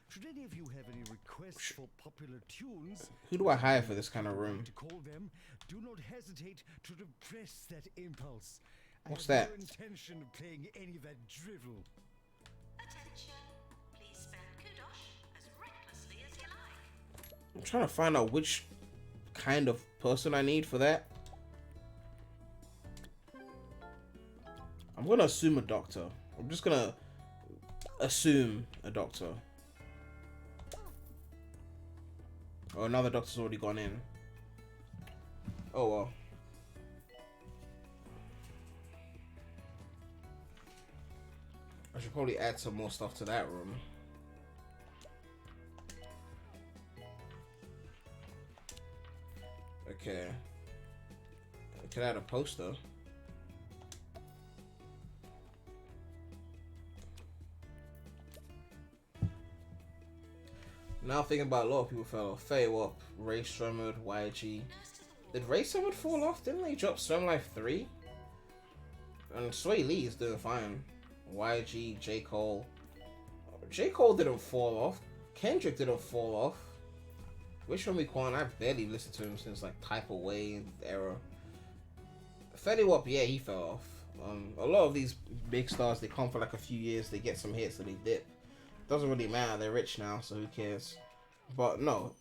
Should any of you have any requests for popular tunes, Who do I hire for this kind of room? to call them, do not hesitate to repress that impulse. What's I have that? no intention of playing any of that drivel. Attention. Please spend kudosh as recklessly as you like. I'm trying to find out which kind of person I need for that. I'm gonna assume a doctor. I'm just gonna assume a doctor. Oh, another doctor's already gone in. Oh well. I should probably add some more stuff to that room. Okay. I could add a poster. Now thinking about a lot of people fell off. Faye Wap, Ray Strummed, YG. Did Ray Strummed fall off? Didn't they drop Swim Life 3? And Sway Lee is doing fine. YG, J. Cole. J. Cole didn't fall off. Kendrick didn't fall off. Wish from Quan, I've barely listened to him since like Type of Way era. Fetty Wap, yeah, he fell off. A lot of these big stars, they come for like a few years, they get some hits and they dip. Doesn't really matter, they're rich now, so who cares? But no,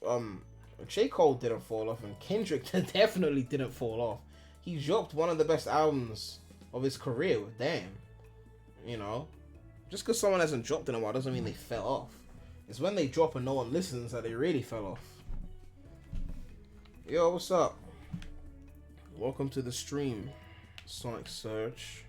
J. Cole didn't fall off, and Kendrick definitely didn't fall off. He dropped one of the best albums of his career with Damn. You know, just because someone hasn't dropped in a while doesn't mean they fell off. It's when they drop and no one listens that they really fell off. Yo, what's up? Welcome to the stream, Sonic Surge.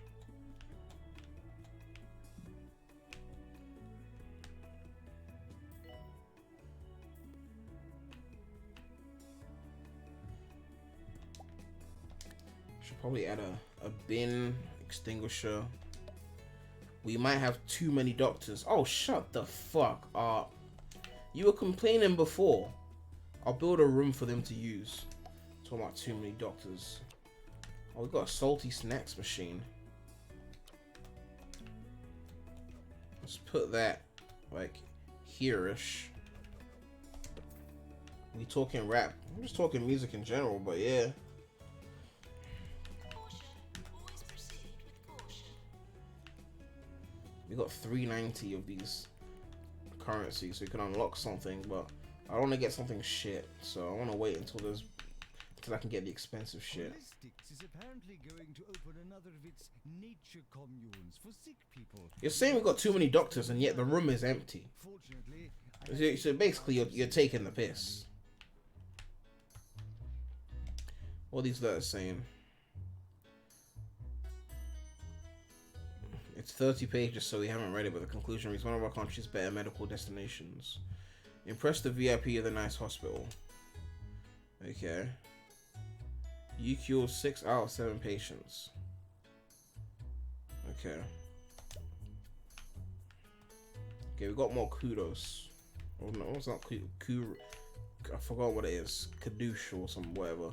Should probably add a bin extinguisher. We might have too many doctors. Oh, shut the fuck up. You were complaining before. I'll build a room for them to use. Talking about too many doctors. Oh, we got a salty snacks machine. Let's put that like here-ish. We talking rap. I'm just talking music in general, but yeah. Caution. Always proceed with caution. We got 390 of these currencies, so you can unlock something, but I don't want to get something shit, so I want to wait until I can get the expensive shit. Holistics is apparently going to open another of its nature communes for sick people. You're saying we've got too many doctors, and yet the room is empty. Fortunately, So basically, you're taking the piss. What are these letters saying? It's 30 pages, so we haven't read it, but the conclusion reads, one of our country's better medical destinations. Impress the VIP of the nice hospital. Okay. You cured 6 out of 7 patients. Okay. Okay, we got more kudos. Oh no, it's not I forgot what it is. Kadoosh or some whatever.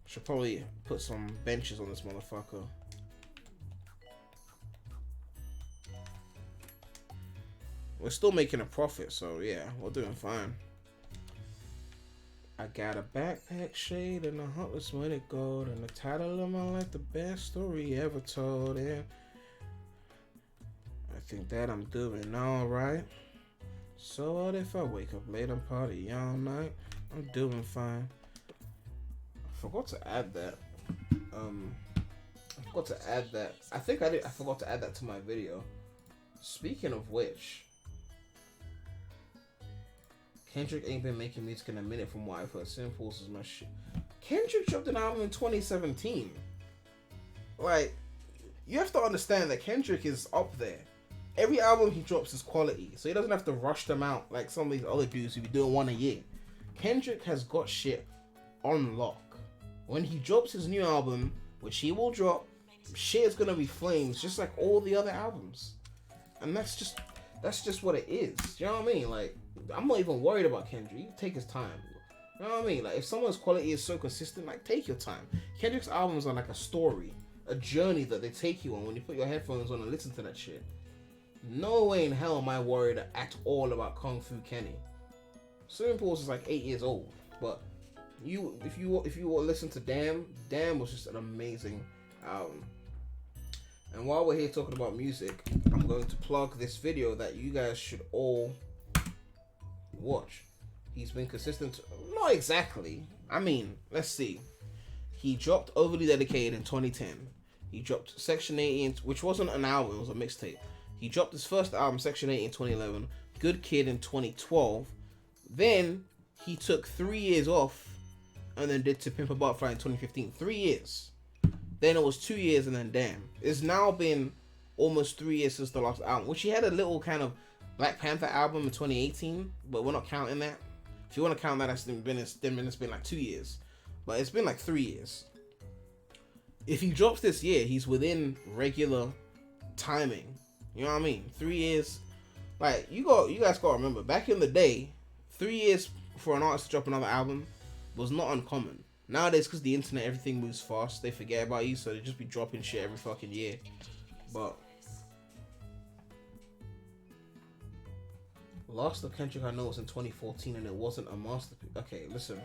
Should probably put some benches on this motherfucker. We're still making a profit, so yeah, we're doing fine. I got a backpack shade and a heartless when it gold, and the title of my life, the best story ever told. And I think that I'm doing alright. So what if I wake up late and party all night? I'm doing fine. I forgot to add that. I forgot to add that. I think I forgot to add that to my video. Speaking of which, Kendrick ain't been making music in a minute from what I've heard. Simples is my shit. Kendrick dropped an album in 2017. Like, you have to understand that Kendrick is up there. Every album he drops is quality, so he doesn't have to rush them out like some of these other dudes who be doing one a year. Kendrick has got shit on lock. When he drops his new album, which he will drop, shit is gonna be flames, just like all the other albums. And that's just what it is. You know what I mean? Like, I'm not even worried about Kendrick. You take his time. You know what I mean? Like, if someone's quality is so consistent, like, take your time. Kendrick's albums are like a story, a journey that they take you on when you put your headphones on and listen to that shit. No way in hell am I worried at all about Kung Fu Kenny. Swimming Pools is like 8 years old, but if you listen to Damn was just an amazing album. And while we're here talking about music, I'm going to plug this video that you guys should all watch. He's been consistent. Not exactly. I mean, let's see. He dropped Overly Dedicated in 2010. He dropped Section 80, which wasn't an album, it was a mixtape. He dropped his first album, Section 8, in 2011. Good Kid in 2012. Then he took 3 years off and then did To Pimp a Butterfly in 2015. 3 years. Then it was 2 years and then Damn. It's now been almost 3 years since the last album, which he had a little kind of Black Panther album in 2018, but we're not counting that. If you want to count that, it's been like 2 years. But it's been like 3 years. If he drops this year, he's within regular timing. You know what I mean? 3 years. Like, you guys gotta remember, back in the day, 3 years for an artist to drop another album was not uncommon. Nowadays, because the internet, everything moves fast, they forget about you, so they just be dropping shit every fucking year. But last of Kendrick I know was in 2014, and it wasn't a masterpiece. Okay, listen.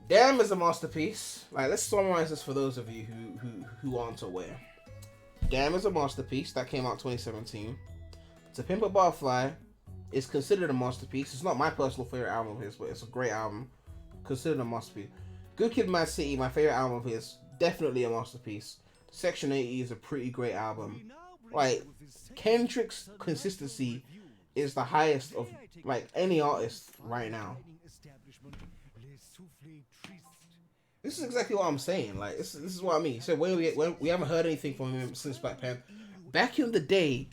Damn is a masterpiece. Like, let's summarize this for those of you who aren't aware. Damn is a masterpiece that came out 2017. To Pimp a Butterfly is considered a masterpiece. It's not my personal favorite album of his, but it's a great album. Considered a masterpiece. Good Kid, Mad City, my favorite album of his, definitely a masterpiece. Section 80 is a pretty great album. Like, Kendrick's consistency is the highest of like any artist right now. This is exactly what I'm saying. Like, this is what I mean. So when we haven't heard anything from him since Black Panther. Back in the day,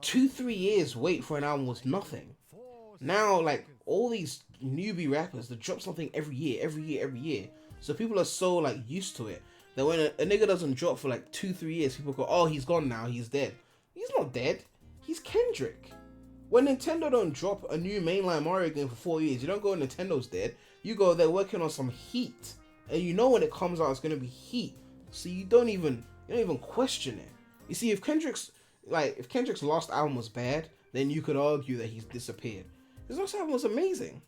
2-3 years wait for an album was nothing. Now, like, all these newbie rappers, they drop something every year. So people are so like used to it that when a nigga doesn't drop for like 2-3 years, people go, oh, he's gone now, he's dead. He's not dead. He's Kendrick. When Nintendo don't drop a new mainline Mario game for 4 years, you don't go, Nintendo's dead. You go, they're working on some heat, and you know when it comes out, it's gonna be heat. So you don't even question it. You see, if Kendrick's last album was bad, then you could argue that he's disappeared. His last album was amazing.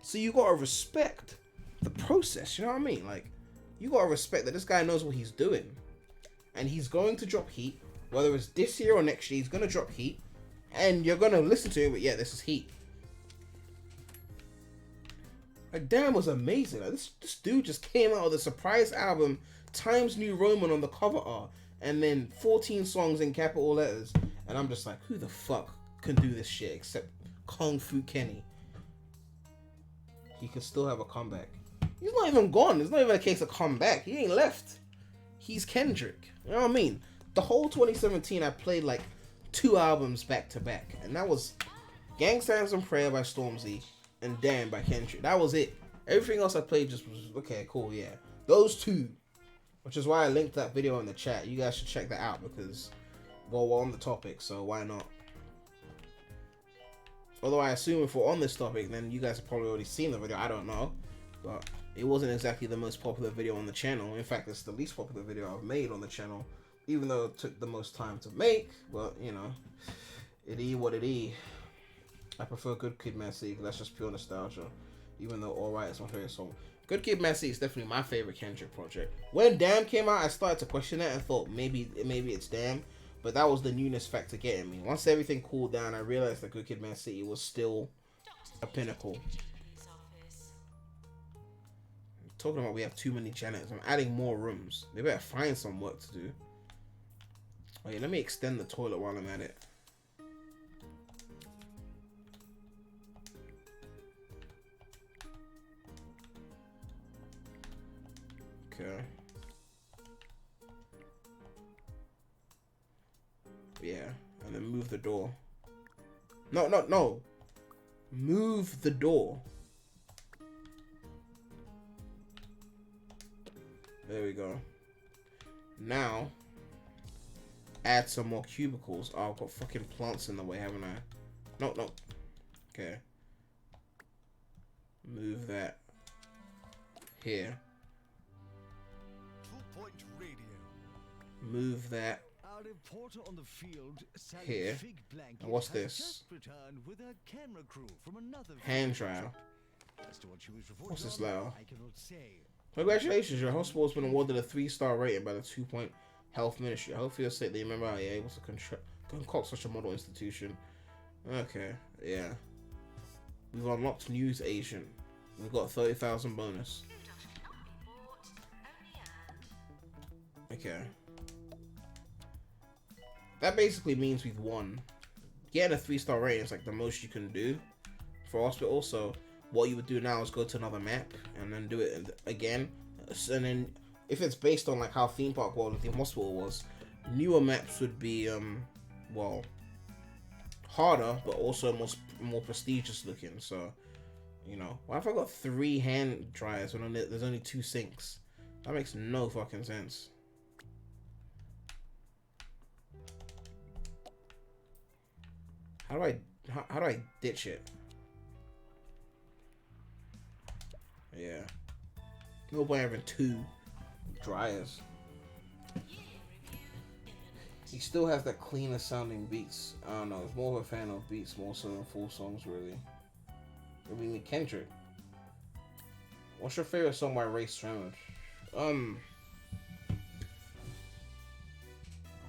So you gotta respect the process, you know what I mean? Like, you gotta respect that this guy knows what he's doing. And he's going to drop heat, whether it's this year or next year, he's gonna drop heat. And you're gonna listen to it, but yeah, this is heat. Like, damn, was amazing. Like, this dude just came out with a surprise album, Times New Roman on the cover art, and then 14 songs in capital letters. And I'm just like, who the fuck can do this shit except Kung Fu Kenny? He could still have a comeback. He's not even gone. It's not even a case of comeback. He ain't left. He's Kendrick. You know what I mean? The whole 2017, I played like 2 albums back to back, and that was Gangsta Anthem Prayer by Stormzy and Damn by Kendrick. That was it. Everything else I played just was okay, cool, yeah. Those 2, which is why I linked that video in the chat. You guys should check that out because, well, we're on the topic, so why not? Although I assume if we're on this topic, then you guys have probably already seen the video. I don't know, but it wasn't exactly the most popular video on the channel. In fact, it's the least popular video I've made on the channel, even though it took the most time to make. But you know, it is what it is. I prefer Good Kid, Mad City because that's just pure nostalgia. Even though Alright is my favorite song, Good Kid, Mad City is definitely my favorite Kendrick project. When Damn came out, I started to question that and thought maybe it's Damn, but that was the newness factor getting me. Once everything cooled down, I realized that Good Kid, Mad City was still a pinnacle. Talking about we have too many janitors. I'm adding more rooms. They better find some work to do. Oh yeah, let me extend the toilet while I'm at it. Okay. Yeah, and then move the door. No. Move the door. There we go. Now, add some more cubicles. Oh, I've got fucking plants in the way, haven't I? No. Okay. Move that here. 2 Point Radio. Move that Our reporter on the field, Sally here. Fig Blanket, And what's has this? just returned with a camera crew from another Hand field dryer. trip. As to what she was reporting What's this on, now? I cannot say. Congratulations, your hospital has been awarded a 3-star rating by the 2 Point Health Ministry. I hope for your sake they remember how you're able to concoct such a model institution. Okay, yeah. We've unlocked News Agent. We've got 30,000 bonus. Okay. That basically means we've won. Getting a 3-star rating is like the most you can do for hospital, so what you would do now is go to another map and then do it again. And then if it's based on like how Theme Park World of the Hospital was, newer maps would be well, harder but also more prestigious looking. So, you know, why have I got 3 hand dryers when there's only 2 sinks? That makes no fucking sense. How do I ditch it? Yeah. No point having 2 dryers. He still has that cleaner sounding beats. I don't know. It's more of a fan of beats more so than full songs, really. I mean, Kendrick. What's your favorite song by Ray Sremmurd?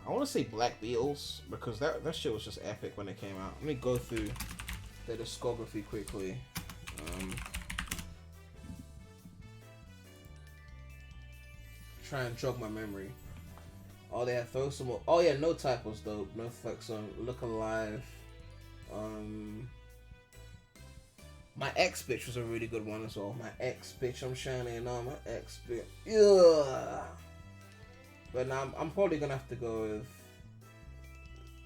I want to say Black Beatles because that shit was just epic when it came out. Let me go through their discography quickly. Try and jog my memory. Oh, they had throw some more. Oh yeah, No Type was dope. No Flex on Look Alive. My Ex Bitch was a really good one as well. My Ex Bitch, I'm shining on my Ex Bitch. Yeah. But now I'm probably gonna have to go with,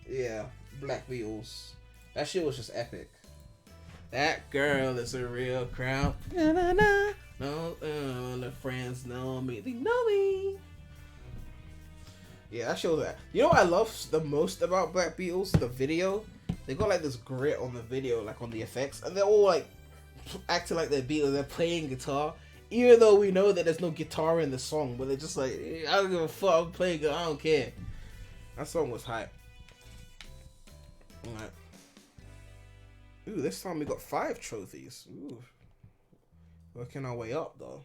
yeah, Black Beatles. That shit was just epic. That girl is a real crowd. Na, na, na. No, the friends know me. They know me. Yeah, that shows that. You know what I love the most about Black Beatles? The video. They got like this grit on the video, like on the effects, and they're all like acting like they're Beatles. They're playing guitar, even though we know that there's no guitar in the song. But they're just like, I don't give a fuck. I'm playing it. I don't care. That song was hype. Alright. Ooh, this time we got 5 trophies. Ooh, working our way up though.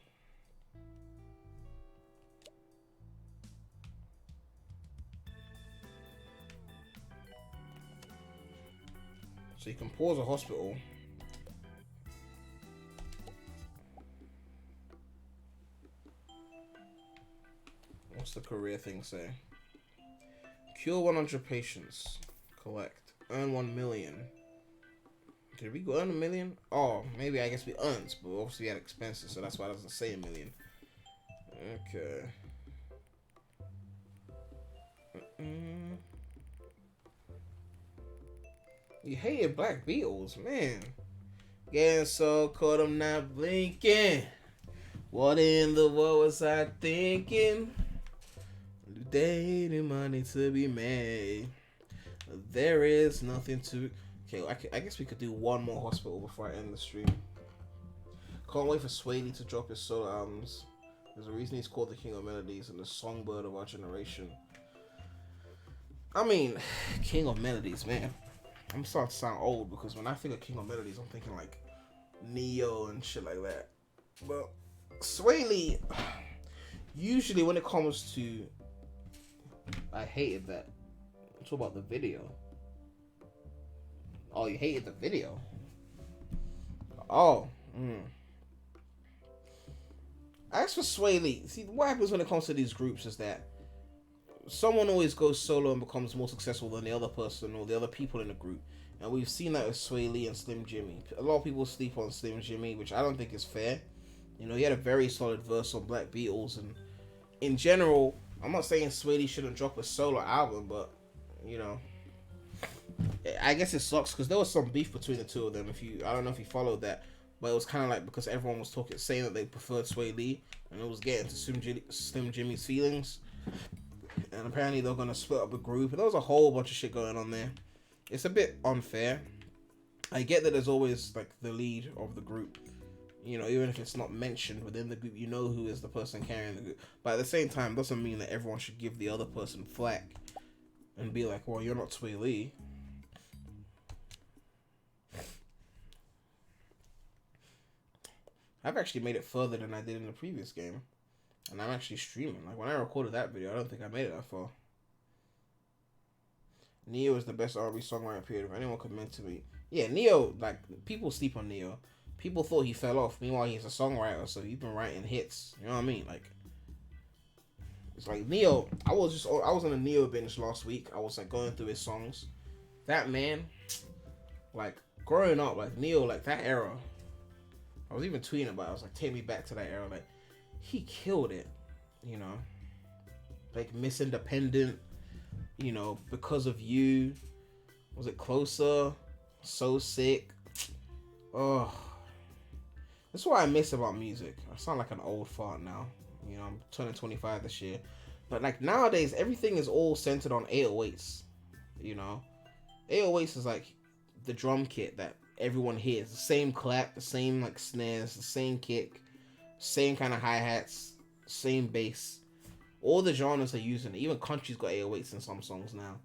So you can pause a hospital. What's the career thing say? Cure 100 patients. Collect. Earn 1 million. Did we earn 1 million? Oh, maybe I guess we earned, but obviously we had expenses, so that's why it doesn't say 1 million. Okay. You hated Black Beatles, man. Getting so caught, I'm not blinking. What in the world was I thinking? There ain't money to be made. There is nothing to. Okay, I guess we could do one more hospital before I end the stream. Can't wait for Swaley to drop his solo albums. There's a reason he's called the King of Melodies and the songbird of our generation. I mean, King of Melodies, man. I'm starting to sound old because when I think of King of Melodies, I'm thinking like Neo and shit like that. But Swaley, usually when it comes to, I hated that. Let's talk about the video. Oh, you hated the video? Oh. As for Swaley, see what happens when it comes to these groups is that someone always goes solo and becomes more successful than the other person or the other people in the group. And we've seen that with Swaley and Slim Jimmy. A lot of people sleep on Slim Jimmy, which I don't think is fair. You know, he had a very solid verse on Black Beatles, and in general, I'm not saying Swaley shouldn't drop a solo album, but you know, I guess it sucks because there was some beef between the two of them. I don't know if you followed that, but it was kind of like because everyone was saying that they preferred Swaley, and it was getting to Slim Jimmy's feelings. And apparently they're gonna split up the group. And there was a whole bunch of shit going on there. It's a bit unfair. I get that there's always like the lead of the group. You know, even if it's not mentioned within the group, you know who is the person carrying the group. But at the same time, doesn't mean that everyone should give the other person flack and be like, well, you're not Swaley. I've actually made it further than I did in the previous game. And I'm actually streaming. Like, when I recorded that video, I don't think I made it that far. Neo is the best R&B songwriter, period. If anyone could mentor me. Yeah, Neo, like, people sleep on Neo. People thought he fell off. Meanwhile, he's a songwriter, so he's been writing hits. You know what I mean? Like, it's like Neo. I was on a Neo binge last week. I was, like, going through his songs. That man, like, growing up, like, Neo, like, that era. I was even tweeting about it. I was like, take me back to that era. Like, he killed it, you know, like Miss Independent, you know, Because of You, was it Closer, So Sick, oh, that's what I miss about music. I sound like an old fart now, you know, I'm turning 25 this year, but like nowadays, everything is all centered on 808s, you know, 808s is like the drum kit that everyone hears, the same clap, the same like snares, the same kick, same kind of hi-hats, same bass. All the genres are using it. Even country's got 808s in some songs now.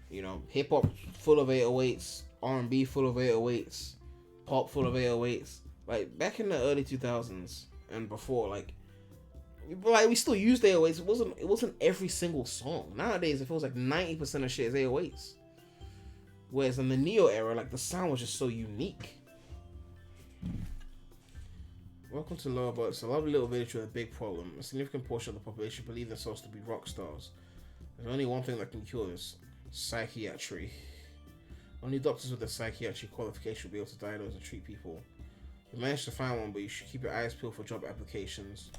You know, hip-hop full of 808s, R&B full of 808s, pop full of 808s. Like, back in the early 2000s and before, like we still used 808s. It wasn't every single song. Nowadays, it feels like 90% of shit is 808s. Whereas in the Neo era, like, the sound was just so unique. Welcome to Lower Bucks, a lovely little village with a big problem. A significant portion of the population believe themselves to be rock stars. There's only one thing that can cure this: psychiatry. Only doctors with a psychiatry qualification will be able to diagnose and treat people. We managed to find one, but you should keep your eyes peeled for job applications.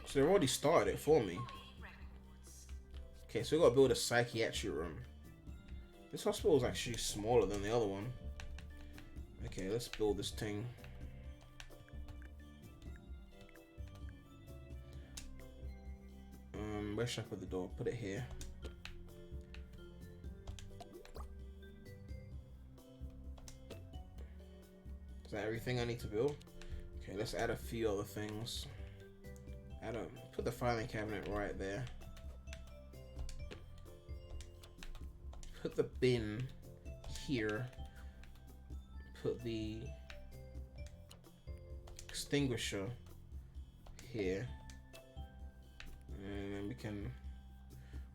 So they've already started it for me. Okay, so we gotta build a psychiatry room. This hospital is actually smaller than the other one. Okay, let's build this thing. Where should I put the door? Put it here. Is that everything I need to build? Okay, let's add a few other things. Put the filing cabinet right there. Put the bin here. Put the extinguisher here. And then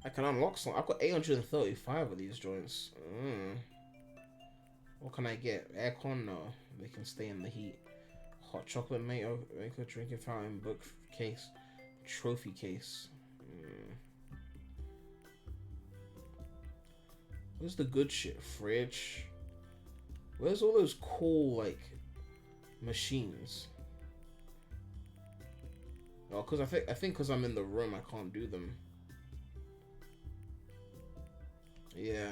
I can unlock some. I've got 835 of these joints. What can I get? Aircon? No. They can stay in the heat. Hot chocolate maker, drinking fountain, bookcase, trophy case. Where's the good shit? Fridge. Where's all those cool, like, machines? Oh, cause I think because I'm in the room, I can't do them. Yeah.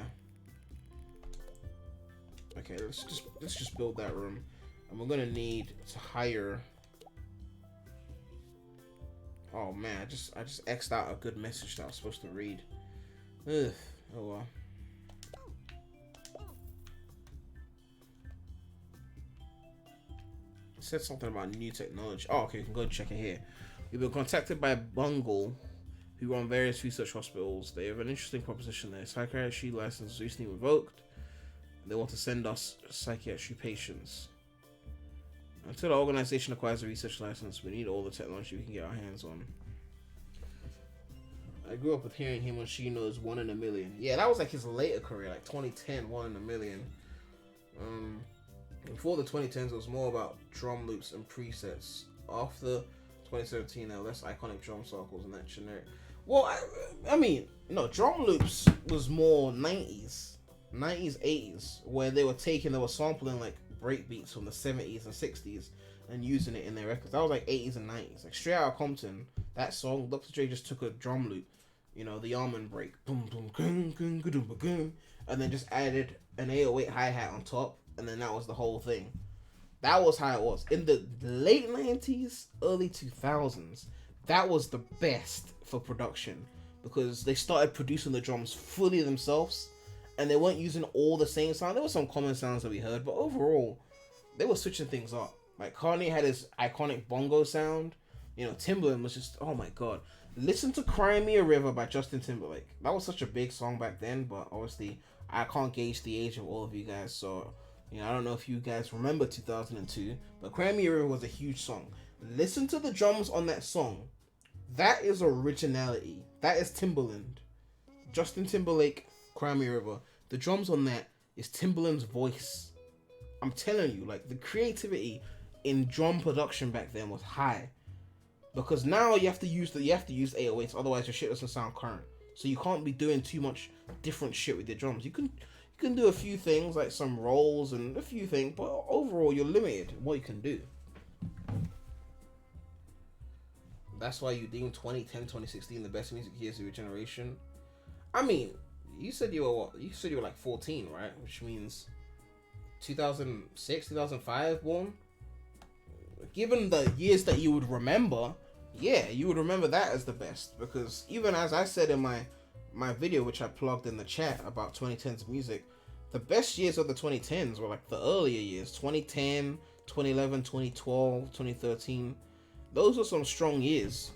Okay, let's just build that room, and we're gonna need to hire. Oh man, I just X'd out a good message that I was supposed to read. Ugh. Oh well. It said something about new technology. Oh, okay, you can go check it here. We've been contacted by Bungle, who run various research hospitals. They have an interesting proposition there. Psychiatry license recently revoked. They want to send us psychiatry patients. Until the organization acquires a research license, we need all the technology we can get our hands on. I grew up with hearing him on Shino's 1 in a Million. Yeah, that was like his later career, like 2010, 1 in a Million. Before the 2010s, it was more about drum loops and presets. After 2017, there were less iconic drum circles and that generic. Well, I mean, no, drum loops was more 90s, 80s, where they were sampling like breakbeats from the 70s and 60s and using it in their records. That was like 80s and 90s. Like Straight Outta Compton, that song, Dr. Dre just took a drum loop, you know, the almond break, boom, boom, boom, boom, boom, boom, and then just added an 808 hi-hat on top, and then that was the whole thing. That was how it was. In the late 90s, early 2000s, that was the best for production, because they started producing the drums fully themselves, and they weren't using all the same sound. There were some common sounds that we heard, but overall, they were switching things up. Like, Kanye had his iconic bongo sound. You know, Timbaland was just, oh my god. Listen to Cry Me a River by Justin Timberlake. That was such a big song back then, but obviously, I can't gauge the age of all of you guys, so, you know, I don't know if you guys remember 2002, but Cry Me a River was a huge song. Listen to the drums on that song. That is originality. That is Timbaland. Justin Timberlake, Cry Me a River. The drums on that is Timbaland's voice. I'm telling you, like, the creativity in drum production back then was high. Because now you have to use 808s, otherwise your shit doesn't sound current. So you can't be doing too much different shit with your drums. You can do a few things, like some rolls and a few things, but overall you're limited in what you can do. That's why you deem 2010, 2016 the best music years of your generation. I mean, you said you were what? You said you were like 14, right? Which means 2006, 2005 born. Given the years that you would remember, yeah, you would remember that as the best. Because even as I said in my video, which I plugged in the chat about 2010's music, the best years of the 2010s were like the earlier years. 2010, 2011, 2012, 2013. Those were some strong years.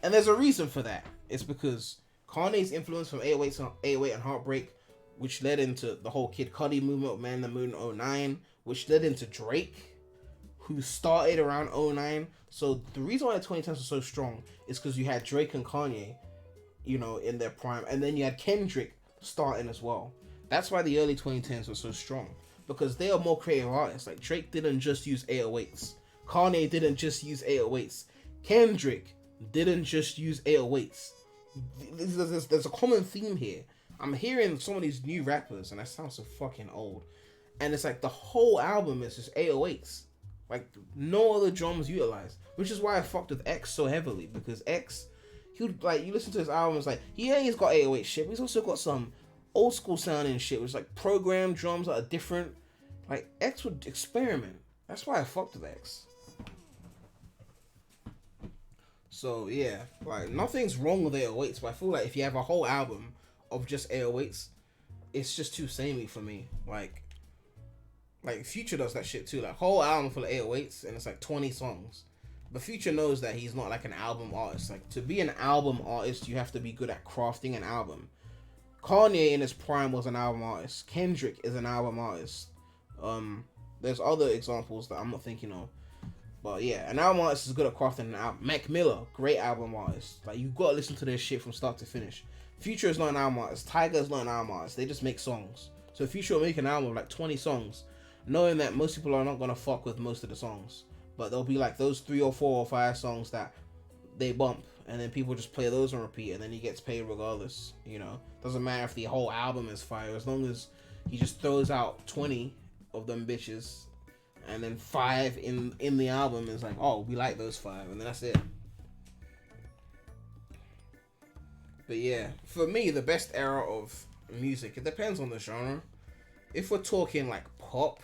And there's a reason for that. It's because Kanye's influence from 808 and Heartbreak, which led into the whole Kid Cudi movement of Man in the Moon 09, which led into Drake, who started around 09. So the reason why the 2010s were so strong is because you had Drake and Kanye, you know, in their prime, and then you had Kendrick starting as well. That's why the early 2010s were so strong, because they are more creative artists. Like, Drake didn't just use 808s. Kanye didn't just use 808s. Kendrick didn't just use 808s. There's a common theme here. I'm hearing some of these new rappers, and that sounds so fucking old. And it's like the whole album is just 808s. Like, no other drums utilized. Which is why I fucked with X so heavily. Because X, he would, like, you listen to his album, it's like, yeah, he's got 808 shit, but he's also got some old school sounding shit, which is like programmed drums that are different. Like, X would experiment. That's why I fucked with X. So yeah, like nothing's wrong with 808s, but I feel like if you have a whole album of just 808s, it's just too samey for me. Like Future does that shit too. Like whole album full of 808s and it's like 20 songs. But Future knows that he's not like an album artist. Like to be an album artist, you have to be good at crafting an album. Kanye in his prime was an album artist. Kendrick is an album artist. There's other examples that I'm not thinking of. But yeah, an album artist is good at crafting an album. Mac Miller, great album artist. Like you gotta listen to their shit from start to finish. Future is not an album artist. Tyga is not an album artist. They just make songs. So Future will make an album of like 20 songs, knowing that most people are not gonna fuck with most of the songs. But there'll be like those 3 or 4 or 5 songs that they bump, and then people just play those on repeat, and then he gets paid regardless. You know, doesn't matter if the whole album is fire, as long as he just throws out 20 of them bitches, and then 5 in the album is like, oh, we like those 5, and then that's it. But yeah, for me, the best era of music, it depends on the genre. If we're talking like pop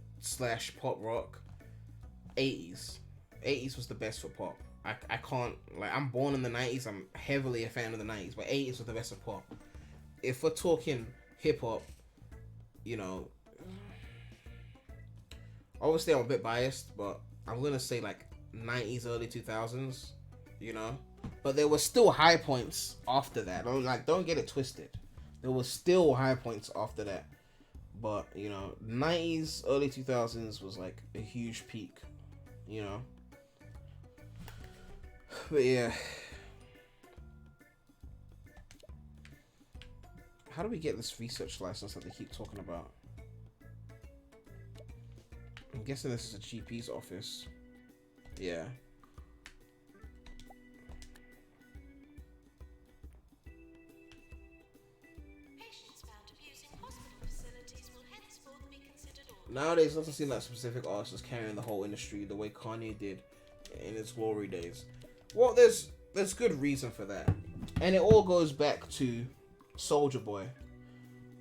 / pop rock, 80s was the best for pop. I can't, like, I'm born in the 90s, I'm heavily a fan of the 90s, but 80s was the best of pop. If we're talking hip hop, you know, obviously I'm a bit biased, but I'm gonna say like 90s, early 2000s, you know. But there were still high points after that. Don't get it twisted. There were still high points after that. But, you know, 90s, early 2000s was like a huge peak, you know. But yeah. How do we get this research license that they keep talking about? I'm guessing this is a GP's office. Yeah. Patients found abusing hospital facilities will henceforth be considered all. Nowadays, it doesn't seem like specific artists carrying the whole industry the way Kanye did in his glory days. Well, there's good reason for that, and it all goes back to Soulja Boy.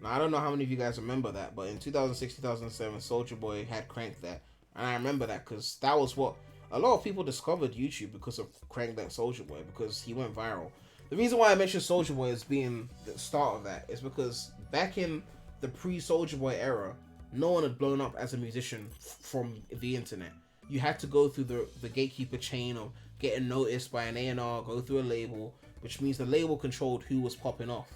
Now, I don't know how many of you guys remember that, but in 2006, 2007, Soulja Boy had Crank That, and I remember that because that was what a lot of people discovered YouTube because of Crank That Soulja Boy, because he went viral. The reason why I mentioned Soulja Boy as being the start of that is because back in the pre-Soulja Boy era, no one had blown up as a musician from the internet. You had to go through the gatekeeper chain of getting noticed by an A&R, go through a label, which means the label controlled who was popping off.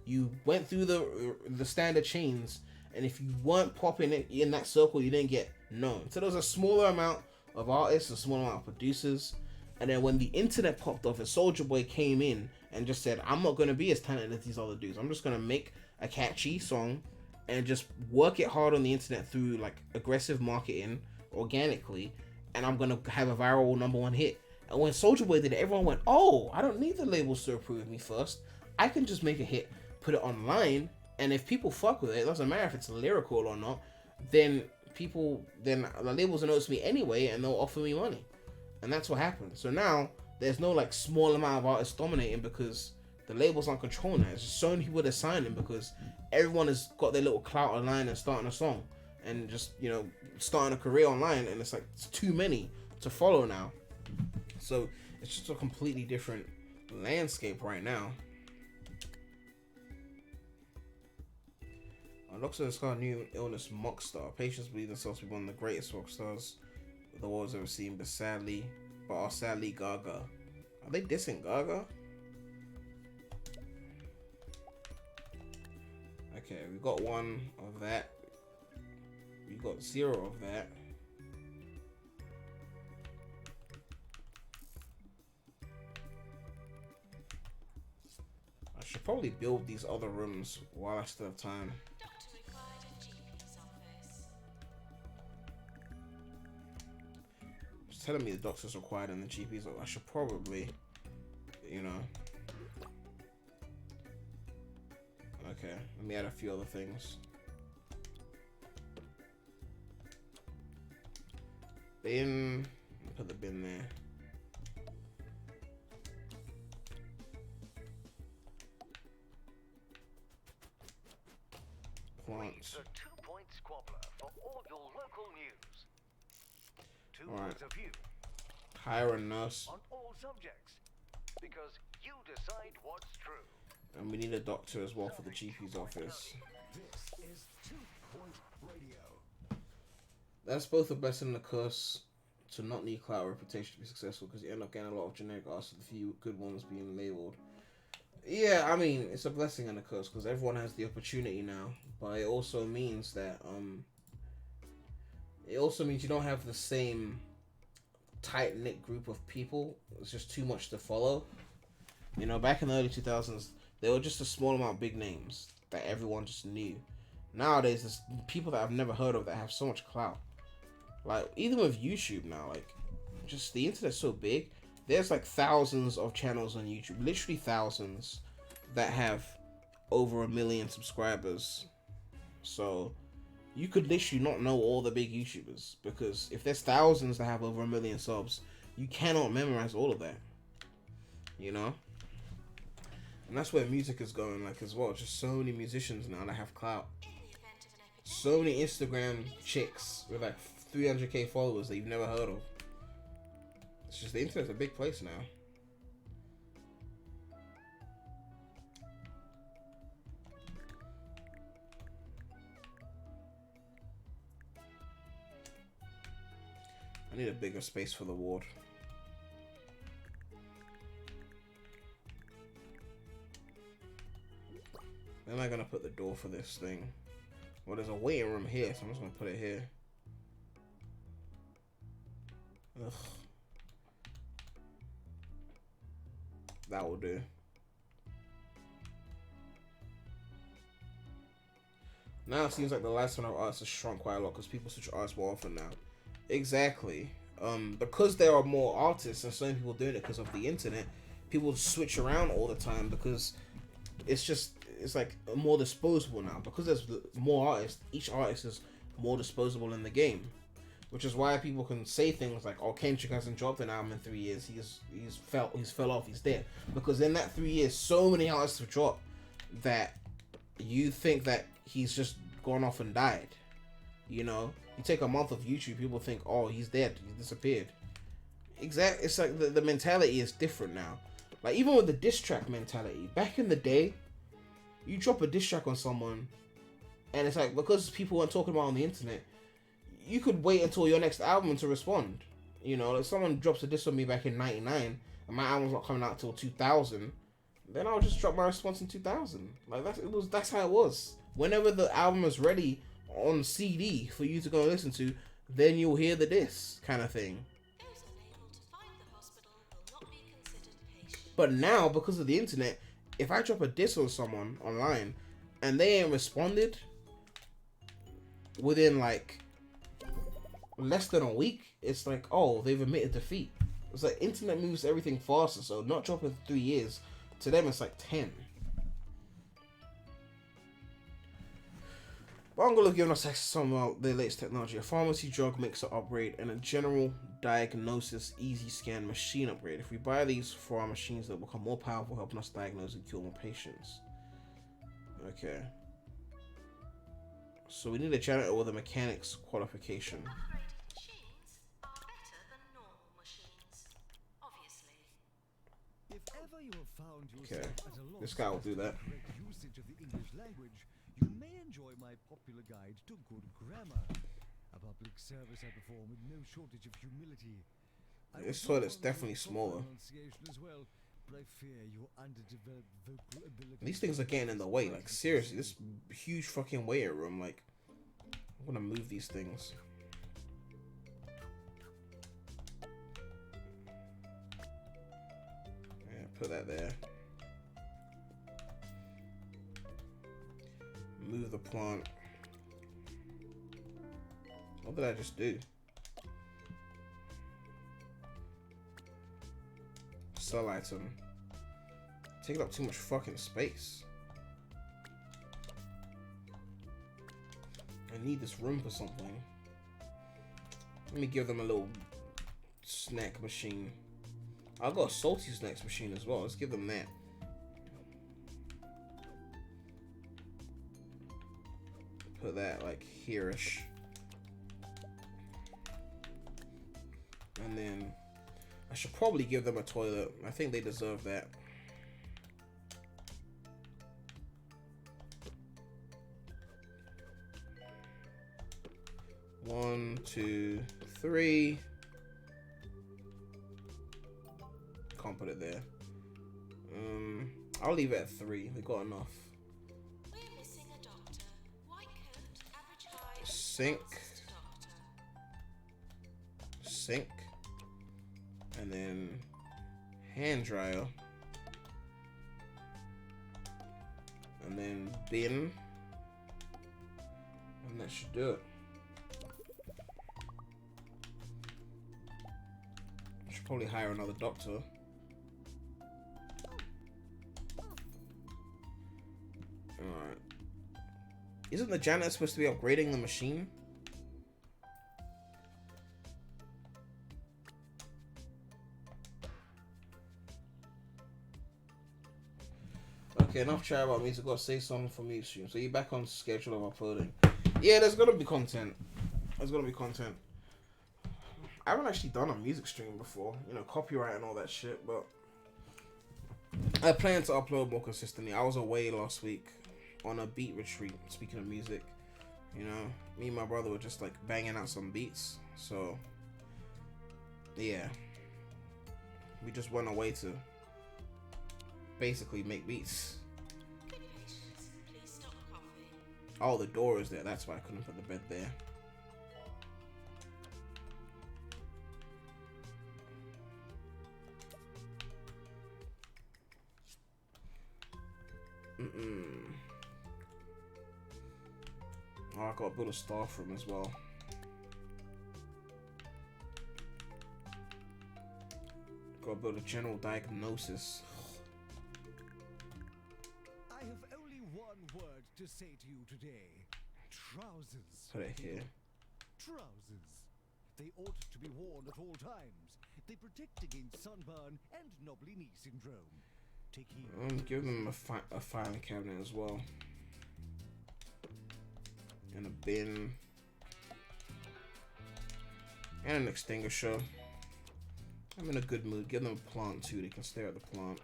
You went through the standard chains, and if you weren't popping it in that circle, you didn't get known. So there was a smaller amount of artists, a smaller amount of producers, and then when the internet popped off and Soulja Boy came in and just said, I'm not going to be as talented as these other dudes. I'm just going to make a catchy song and just work it hard on the internet through like aggressive marketing organically, and I'm going to have a viral #1 hit. And when Soulja Boy did it, everyone went, oh, I don't need the labels to approve me first. I can just make a hit, put it online, and if people fuck with it, it doesn't matter if it's lyrical or not, then the labels will notice me anyway, and they'll offer me money. And that's what happened. So now, there's no like small amount of artists dominating because the labels aren't controlling that. It's just so many people that are signing because everyone has got their little clout online and starting a song. And just, you know, starting a career online, and it's like, it's too many to follow now. So it's just a completely different landscape right now. Doctor has got a new illness, Mockstar. Patients believe themselves to be one of the greatest rock stars the world's ever seen, but are sadly Gaga. Are they dissing Gaga? Okay, we got 1 of that. We got 0 of that. I should probably build these other rooms while I still have time. Doctor required at GP's office. It's telling me the doctor's required in the GP's. I should probably, you know. Okay, let me add a few other things. Bin, put the bin there. Plants. The 2 Point Squabbler for all your local news. 2 Alright. points of view Hire a nurse. on all all subjects. Because you decide what's true. And we need a doctor as well for the GP's office. This is 2 Point Radio. That's both a blessing and a curse to not need clout reputation to be successful, because you end up getting a lot of generic artists with a few good ones being labeled. Yeah, I mean, it's a blessing and a curse because everyone has the opportunity now, but it also means that you don't have the same tight-knit group of people. It's just too much to follow. You know, back in the early 2000s, there were just a small amount of big names that everyone just knew. Nowadays, there's people that I've never heard of that have so much clout. Like, even with YouTube now, like, just the internet's so big. There's like thousands of channels on YouTube, literally thousands, that have over 1 million subscribers. So, you could literally not know all the big YouTubers, because if there's thousands that have over 1 million subs, you cannot memorize all of that. You know? And that's where music is going, like, as well. Just so many musicians now that have clout. So many Instagram chicks with like 300k followers that you've never heard of. It's just the internet's a big place now. I need a bigger space for the ward. Where am I gonna put the door for this thing? Well, there's a waiting room here, so I'm just gonna put it here. Ugh. That will do. Now it seems like the lifespan of artists has shrunk quite a lot because people switch artists more often now. Exactly. Because there are more artists and so many people doing it because of the internet, people switch around all the time because it's like more disposable now. Because there's more artists, each artist is more disposable in the game. Which is why people can say things like, "Oh, Kendrick hasn't dropped an album in 3 years. He's fell off. He's dead." Because in that 3 years, so many artists have dropped that you think that he's just gone off and died. You know, you take a month of YouTube, people think, "Oh, he's dead. He disappeared." Exactly. It's like the mentality is different now. Like even with the diss track mentality, back in the day, you drop a diss track on someone, and it's like because people weren't talking about it on the internet. You could wait until your next album to respond. You know, if someone drops a diss on me back in '99 and my album's not coming out till 2000, then I'll just drop my response in 2000. Like that's how it was. Whenever the album is ready on CD for you to go and listen to, then you'll hear the diss kind of thing. Those unable to find the hospital will not be considered patients. But now, because of the internet, if I drop a diss on someone online and they ain't responded within like less than a week, it's like, oh, they've admitted defeat. It's like internet moves everything faster, so not dropping for 3 years, to them it's like 10. Bungalow giving us access to some of their latest technology, a pharmacy drug mixer upgrade, and a general diagnosis easy scan machine upgrade. If we buy these for our machines, they'll become more powerful, helping us diagnose and cure more patients. Okay. So we need a janitor with a mechanics qualification. Upgraded machines are better than normal machines, obviously. If ever you have found Okay, yourself at a loss this guy will do that. for correct usage of the English language, you may enjoy my popular guide to good grammar. A public service I perform with no shortage of humility. This toilet's definitely smaller. As well, but I fear your underdeveloped vocal ability. These things are getting in the way. Like seriously, this huge fucking waiting room. Like, I'm gonna move these things. Yeah, put that there. Move the plant. What did I just do? Sell item. Taking up too much fucking space. I need this room for something. Let me give them a little snack machine. I've got a salty snacks machine as well. Let's give them that. Put that like here-ish. And then I should probably give them a toilet. I think they deserve that. One, two, three. Can't put it there. I'll leave it at 3. We got enough. We're missing a doctor. White coat, average height. Sink. Assistant doctor. Sink. And then hand dryer. And then bin. And that should do it. I should probably hire another doctor. Alright. Isn't the janitor supposed to be upgrading the machine? Okay, enough chat about music. Gotta say something for me soon. So you're back on schedule of uploading. Yeah, there's gonna be content. There's gonna be content. I haven't actually done a music stream before. You know, copyright and all that shit, but I plan to upload more consistently. I was away last week on a beat retreat. Speaking of music, you know, me and my brother were just like banging out some beats. So yeah, we just went away to basically make beats. Good patients, please stop coughing. Oh, the door is there. That's why I couldn't put the bed there. Oh, I gotta build a staff room as well. Gotta build a general diagnosis. I have only one word to say to you today. Trousers. Put it here. Trousers. They ought to be worn at all times. They protect against sunburn and knobbly knee syndrome. Take heed. Give them a filing cabinet as well. And a bin. And an extinguisher. I'm in a good mood. Give them a plant too. They can stare at the plant.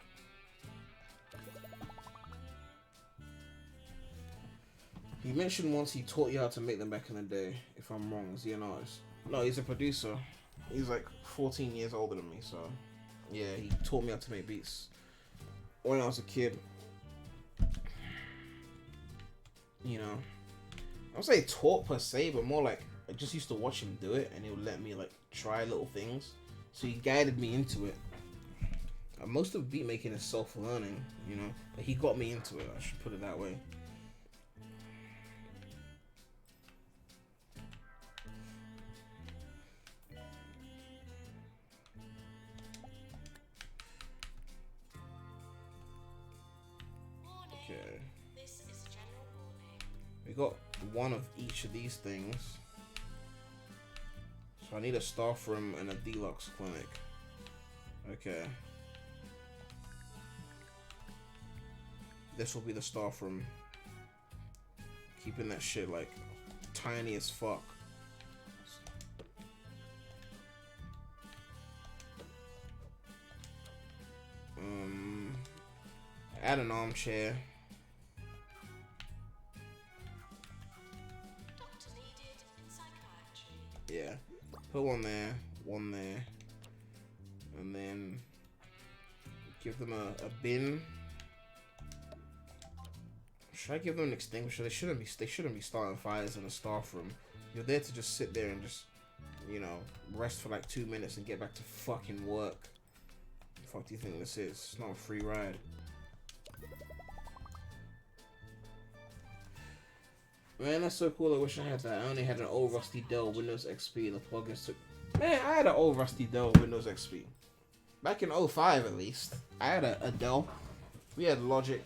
He mentioned once he taught you how to make them back in the day. If I'm wrong, is he an artist? No, he's a producer. He's like 14 years older than me, so yeah, he taught me how to make beats when I was a kid. You know, I don't say taught per se, but more like I just used to watch him do it, and he would let me like try little things. So he guided me into it. Most of beat making is self-learning, you know, but he got me into it. I should put it that way. Okay. This is general warning. We got one of each of these things. So I need a staff room and a deluxe clinic. Okay. This will be the staff room. Keeping that shit like tiny as fuck. Add an armchair. Doctor needed in psychiatry. Yeah. Put one there, and then give them a bin. Should I give them an extinguisher? They shouldn't be starting fires in a staff room. You're there to just sit there and just, you know, rest for like 2 minutes and get back to fucking work. What the fuck do you think this is? It's not a free ride. Man, that's so cool. I wish I had that. I only had an old rusty Dell Windows XP and the plugins took... Man, I had an old rusty Dell Windows XP. Back in 05 at least. I had a Dell. We had Logic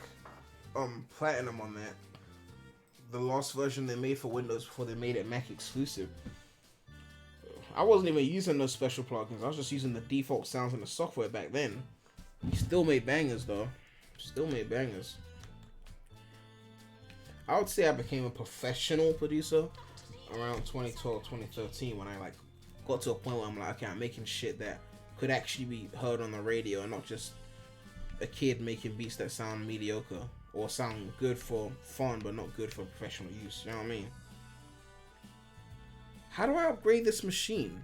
Platinum on that. The last version they made for Windows before they made it Mac exclusive. I wasn't even using those special plugins. I was just using the default sounds in the software back then. We still made bangers though. Still made bangers. I would say I became a professional producer around 2012, 2013 when I like got to a point where I'm like, okay, I'm making shit that could actually be heard on the radio and not just a kid making beats that sound mediocre or sound good for fun but not good for professional use. You know what I mean? How do I upgrade this machine?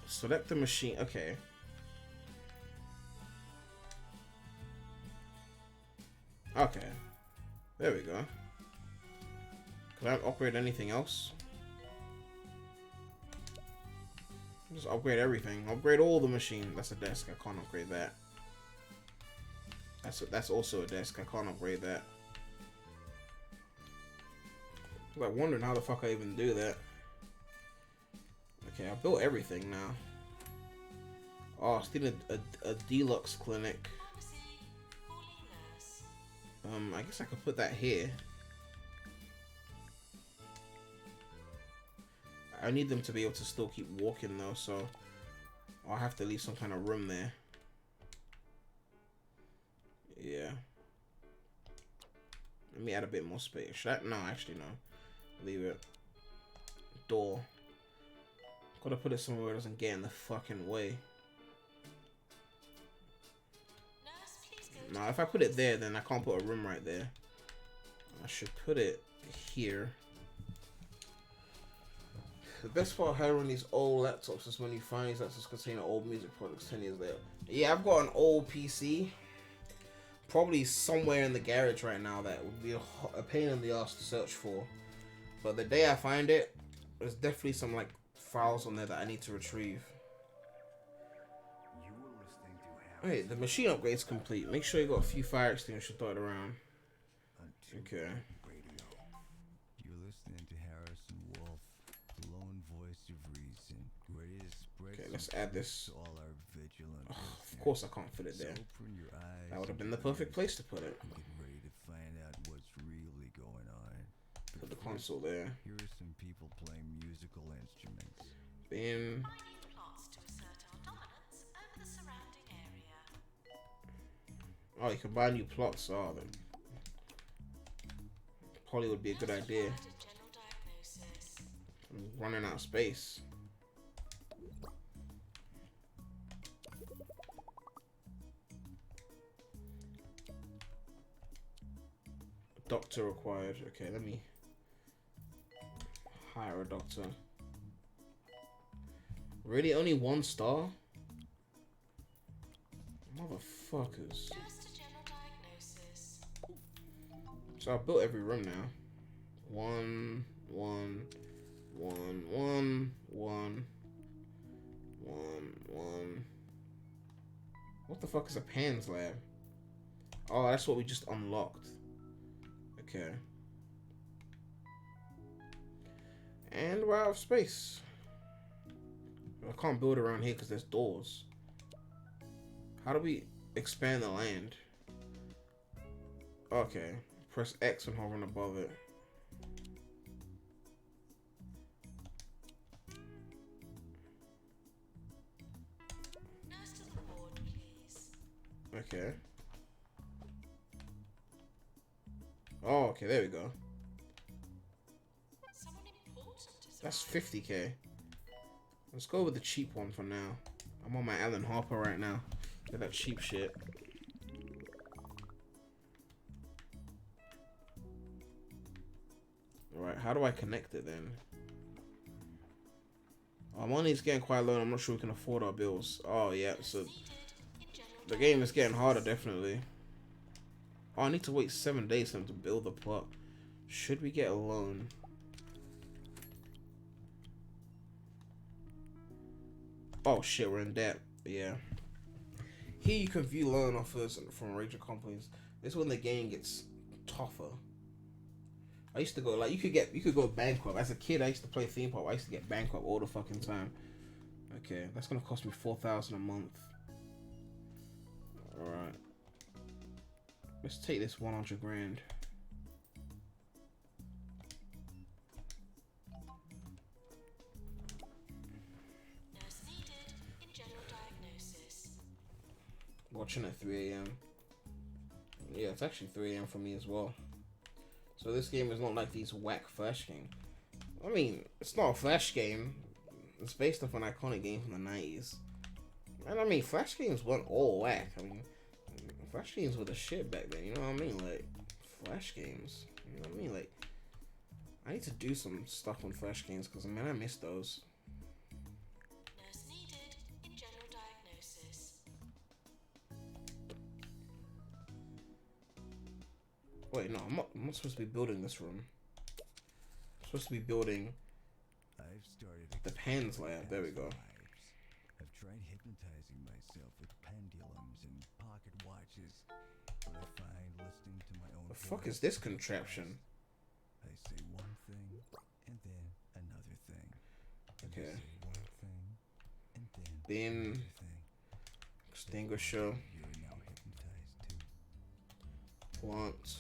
Select the machine. Okay. Okay. There we go. Can I upgrade anything else? Just upgrade everything. Upgrade all the machine. That's a desk. I can't upgrade that. That's also a desk. I can't upgrade that. I'm like wondering how the fuck I even do that. Okay, I built everything now. Oh, still a deluxe clinic. I guess I could put that here. I need them to be able to still keep walking though, so I'll have to leave some kind of room there. Yeah. Let me add a bit more space. Should I? No, actually no. Leave it. Door. Gotta put it somewhere where it doesn't get in the fucking way. Now, if I put it there, then I can't put a room right there. I should put it here. The best part of having these old laptops is when you find these laptops containing old music products 10 years later. Yeah, I've got an old PC. Probably somewhere in the garage right now that would be a pain in the ass to search for. But the day I find it, there's definitely some like files on there that I need to retrieve. Wait, the machine upgrade's complete. Make sure you got a few fire extinguishers dotted around. Okay. You're listening to Harrison Wolf, the lone voice of reason, ready to spread. Okay, let's add this. All our vigilant. Of course I can't fit it there. Open your eyes. That would have been the perfect place to put it. Get ready to find out what's really going on. Put the console there. Here are some people playing musical instruments. Bam. Plots to assert our dominance over the surrounding area. Oh, you can buy new plots. Oh, then probably would be a good idea. General diagnosis. I'm running out of space. Doctor required. Okay, let me hire a doctor. Really? Only 1 star? Motherfuckers. Just a general diagnosis. So I built every room now. 1, 1, 1, 1, 1, 1, 1. What the fuck is a Pan's lab? Oh, that's what we just unlocked. Okay. And we're out of space. I can't build around here because there's doors. How do we expand the land? Okay. Press X and hovering above it. Nurse to the ward, please. Okay. Oh, okay, there we go. Someone important is That's arriving. 50k. Let's go with the cheap one for now. I'm on my Alan Harper right now. Get that cheap shit. Alright, how do I connect it then? Our money's getting quite low and I'm not sure we can afford our bills. Oh yeah, so Needed in general the game is getting harder, definitely. Oh, I need to wait 7 days for them to build the plot. Should we get a loan? Oh shit, we're in debt. Yeah. Here you can view loan offers from major companies. This is when the game gets tougher. I used to go like you could go bankrupt. As a kid, I used to play theme park. I used to get bankrupt all the fucking time. Okay, that's gonna cost me $4,000 a month. All right. Let's take this 100 grand. nurse needed in general diagnosis. Watching at 3 a.m. Yeah, it's actually 3 a.m. for me as well. So this game is not like these whack Flash games. I mean, it's not a Flash game. It's based off an iconic game from the 90s. And I mean, Flash games weren't all whack. I mean, Flash games were the shit back then. You know what I mean? Like, Flash games. You know what I mean? Like, I need to do some stuff on Flash games because, man, I miss those. Nurse needed in general diagnosis. Wait, no, I'm not supposed to be building this room. I'm supposed to be building I've started the pens lab. There we go. I've tried hypnotizing myself with pendulums and pocket watches, but I find listening to my own The fuck voice is this contraption? I say one thing and then another thing. And I Okay. say one thing and then Bin. another thing. Extinguisher. You're now hypnotized too. Plant.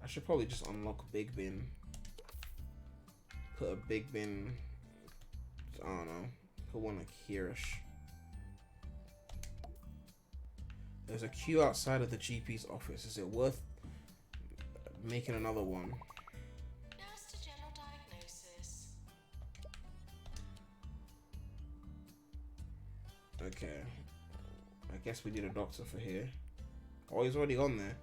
I should probably just unlock Big Bin. Put a Big Bin. I don't know. Put one like here-ish. There's a queue outside of the GP's office. Is it worth making another one? Nurse to general diagnosis. Okay. I guess we need a doctor for here. Oh, he's already on there.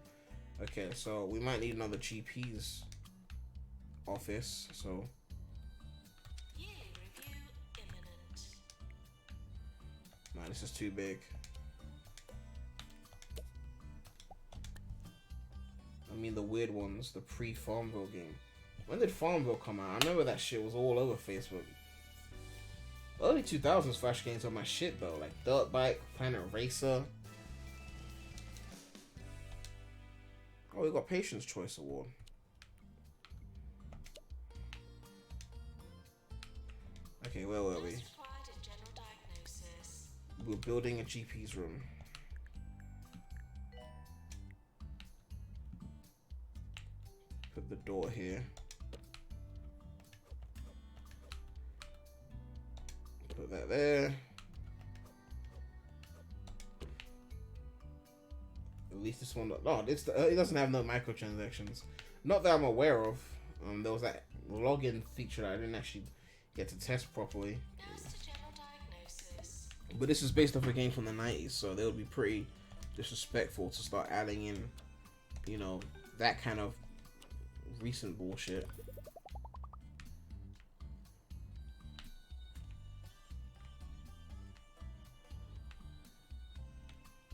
Okay, so we might need another GP's office. So Yearly review imminent. nah, this is too big. I mean the weird ones, the pre-Farmville game. When did Farmville come out? I remember that shit was all over Facebook. Early 2000s Flash games are my shit though, like Dirt Bike, Planet Racer. Oh, we got Patient's Choice Award. Okay, where were we? Nurse required in general diagnosis. We're building a GP's room. Put the door here. Put that there. At least this one. No, this it doesn't have no microtransactions. Not that I'm aware of. There was that login feature that I didn't actually get to test properly. Nurse to general diagnosis. But this is based off a game from the 90s, so they would be pretty disrespectful to start adding in, you know, that kind of recent bullshit.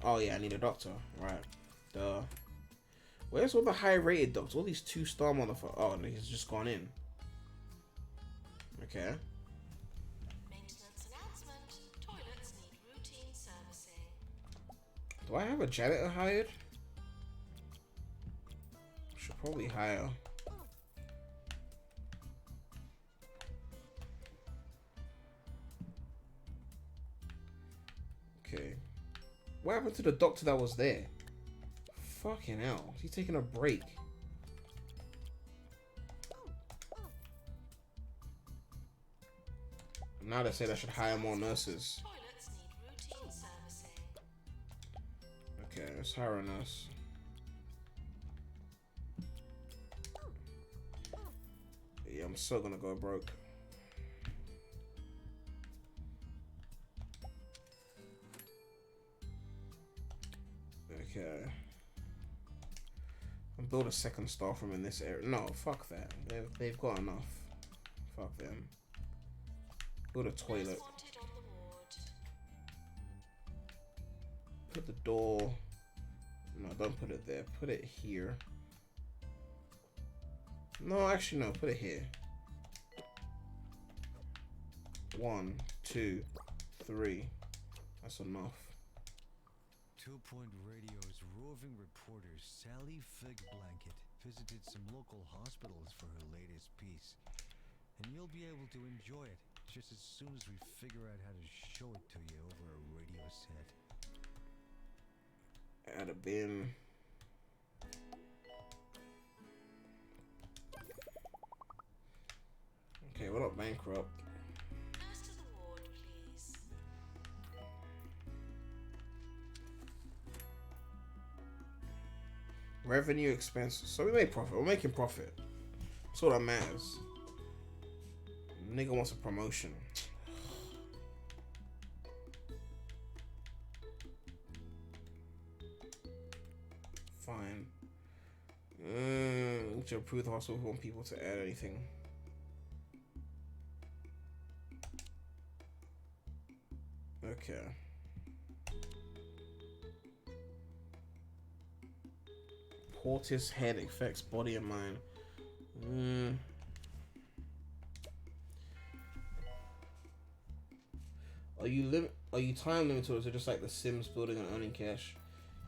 Oh yeah, I need a doctor. Right. Duh. Where's all the high-rated doctors? All these 2-star motherfuckers. Oh, no, he's just gone in. Okay. Maintenance announcement. Toilets need routine servicing. Do I have a janitor hired? Should probably hire. Okay. What happened to the doctor that was there? Fucking hell. He's taking a break. Now they said I should hire more nurses. Toilets need routine servicing. Okay, let's hire a nurse. Yeah, I'm still gonna go broke. Okay. I'll build a second staff room in this area. No, fuck that. They've got enough. Fuck them. Build a toilet. Nurse wanted on the ward. Put the door. No, don't put it there. Put it here. No, actually, no. Put it here. 1, 2, 3. That's enough. 2 Point Radio's roving reporter Sally Fig Blanket visited some local hospitals for her latest piece. And you'll be able to enjoy it just as soon as we figure out how to show it to you over a radio set. Add a bin. Okay, what up, bankrupt? Nurse to the ward, please. Revenue, expenses. So we made profit. We're making profit. That's all that matters. Nigga wants a promotion. Fine. To approve the hospital, we want people to add anything. Okay. Portis head affects body and mind. Are you time limited, or is it just like The Sims building and earning cash?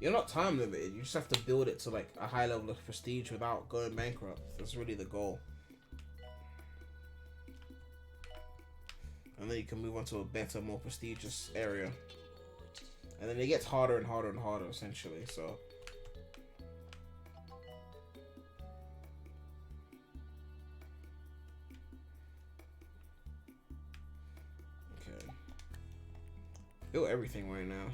You're not time limited. You just have to build it to like a high level of prestige without going bankrupt. That's really the goal. And then you can move on to a better, more prestigious area. And then it gets harder and harder and harder, essentially. So. Okay. Build everything right now.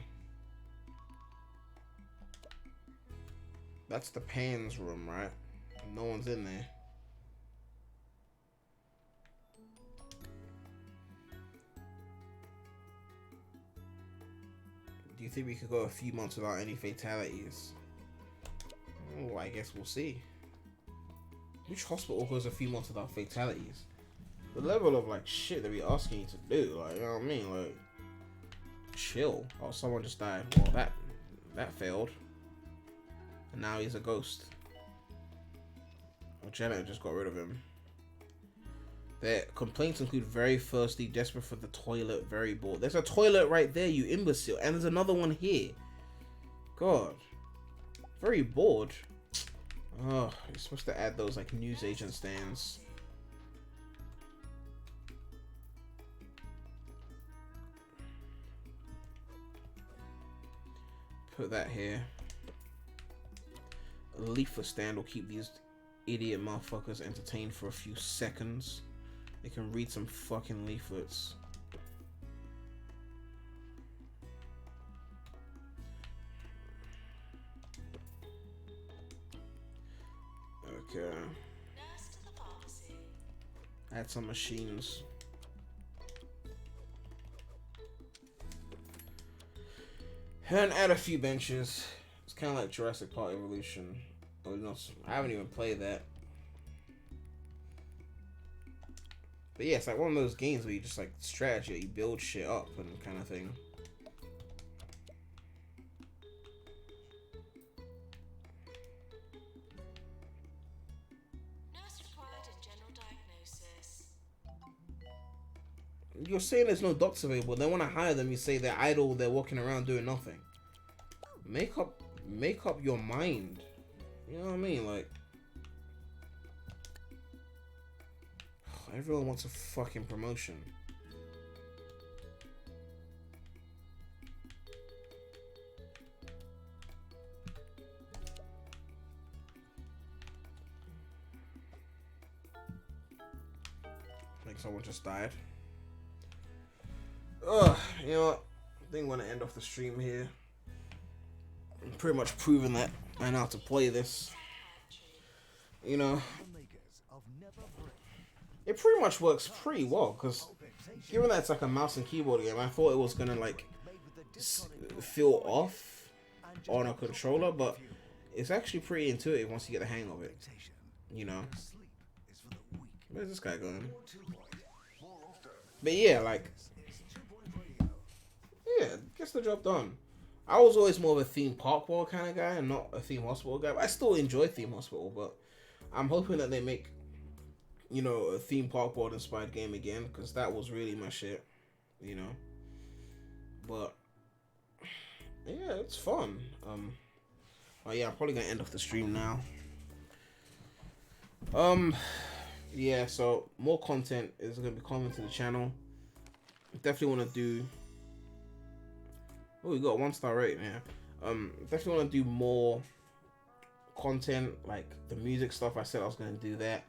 That's the Pan's room, right? No one's in there. Do you think we could go a few months without any fatalities? Oh, I guess we'll see. Which hospital goes a few months without fatalities? The level of like shit that we're asking you to do, like, you know what I mean? Like, chill. Oh, someone just died. Well, that failed. And now he's a ghost. Oh, Janet just got rid of him. Their complaints include very thirsty, desperate for the toilet, very bored. There's a toilet right there, you imbecile. And there's another one here. God. Very bored. Oh, you're supposed to add those like newsagent stands. Put that here. A leaflet stand will keep these idiot motherfuckers entertained for a few seconds. They can read some fucking leaflets. Okay. Nurse to the pharmacy. Add some machines. And add a few benches. It's kind of like Jurassic Park Evolution. Oh, no, I haven't even played that. But yeah, it's like one of those games where you just like strategy, you build shit up and kind of thing. Nurse required in general diagnosis. You're saying there's no doctors available. They want to hire them. You say they're idle. They're walking around doing nothing. Make up your mind. You know what I mean? Like, everyone wants a fucking promotion. Like someone just died. Ugh, you know what? I think I'm gonna end off the stream here. I'm pretty much proven that I know how to play this. You know, it pretty much works pretty well, because given that it's like a mouse and keyboard game, I thought it was gonna like feel off on a controller, but it's actually pretty intuitive once you get the hang of it. You know, where's this guy going? But yeah, like, yeah, gets the job done. I was always more of a theme park world kind of guy and not a theme hospital guy. But I still enjoy theme hospital, but I'm hoping that they make, you know, a theme park world inspired game again, because that was really my shit, you know. But yeah, it's fun. Oh yeah, I'm probably gonna end off the stream now. Yeah, so more content is gonna be coming to the channel. Definitely want to do. Oh, we got a 1-star rating, yeah. Definitely want to do more content, like the music stuff. I said I was going to do that,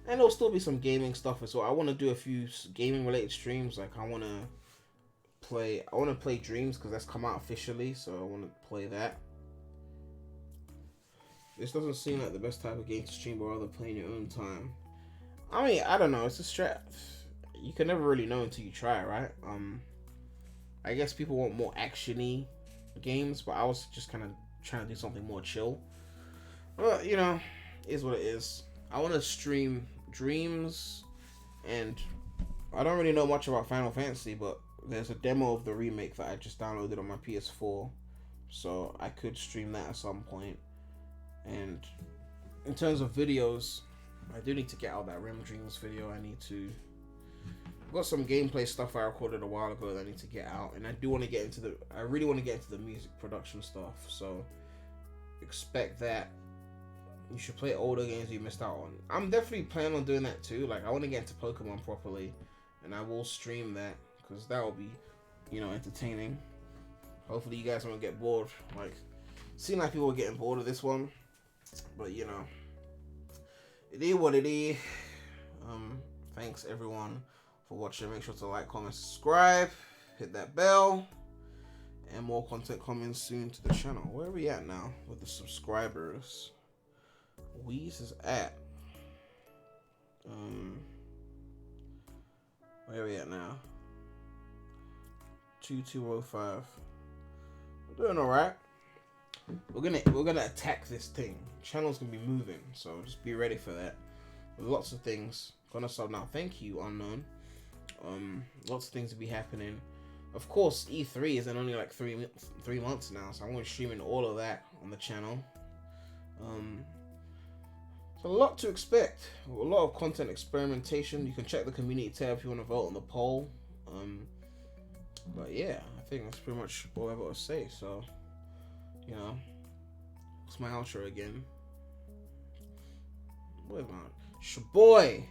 and there'll still be some gaming stuff as well. I want to do a few gaming related streams. Like I want to play Dreams, because that's come out officially, so I want to play that. This doesn't seem like the best type of game to stream, but rather play in your own time. I mean, I don't know. It's a strat. You can never really know until you try, right? I guess people want more actiony games, but I was just kind of trying to do something more chill. But you know, is what it is. I want to stream Dreams, and I don't really know much about Final Fantasy, but there's a demo of the remake that I just downloaded on my PS4, so I could stream that at some point. And in terms of videos, I do need to get out that Rem Dreams video. I've got some gameplay stuff I recorded a while ago that I need to get out, and I really want to get into the music production stuff, so expect that. You should play older games you missed out on. I'm definitely planning on doing that too. Like, I want to get into Pokemon properly, and I will stream that, because that will be, you know, entertaining. Hopefully you guys won't get bored. Like, seems like people are getting bored of this one, but you know, it is what it is. Thanks everyone for watching. Make sure to like, comment, subscribe, hit that bell, and more content coming soon to the channel. Where are we at now with the subscribers? Weez is at where are we at now? 2205. We're doing alright. We're gonna attack this thing. Channel's gonna be moving, so just be ready for that. With lots of things gonna start now. Thank you, Unknown. Lots of things will be happening. Of course, E3 is in only like 3 months now, so I'm gonna be streaming all of that on the channel. So a lot to expect. A lot of content experimentation. You can check the community tab if you want to vote on the poll. But yeah, I think that's pretty much all I've got to say. So, you know, it's my outro again. Where's my boy?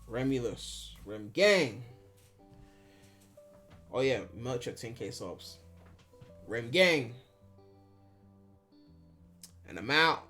REMulous, Rem Gang. Oh yeah, merch at 10k subs. Rem Gang. And I'm out.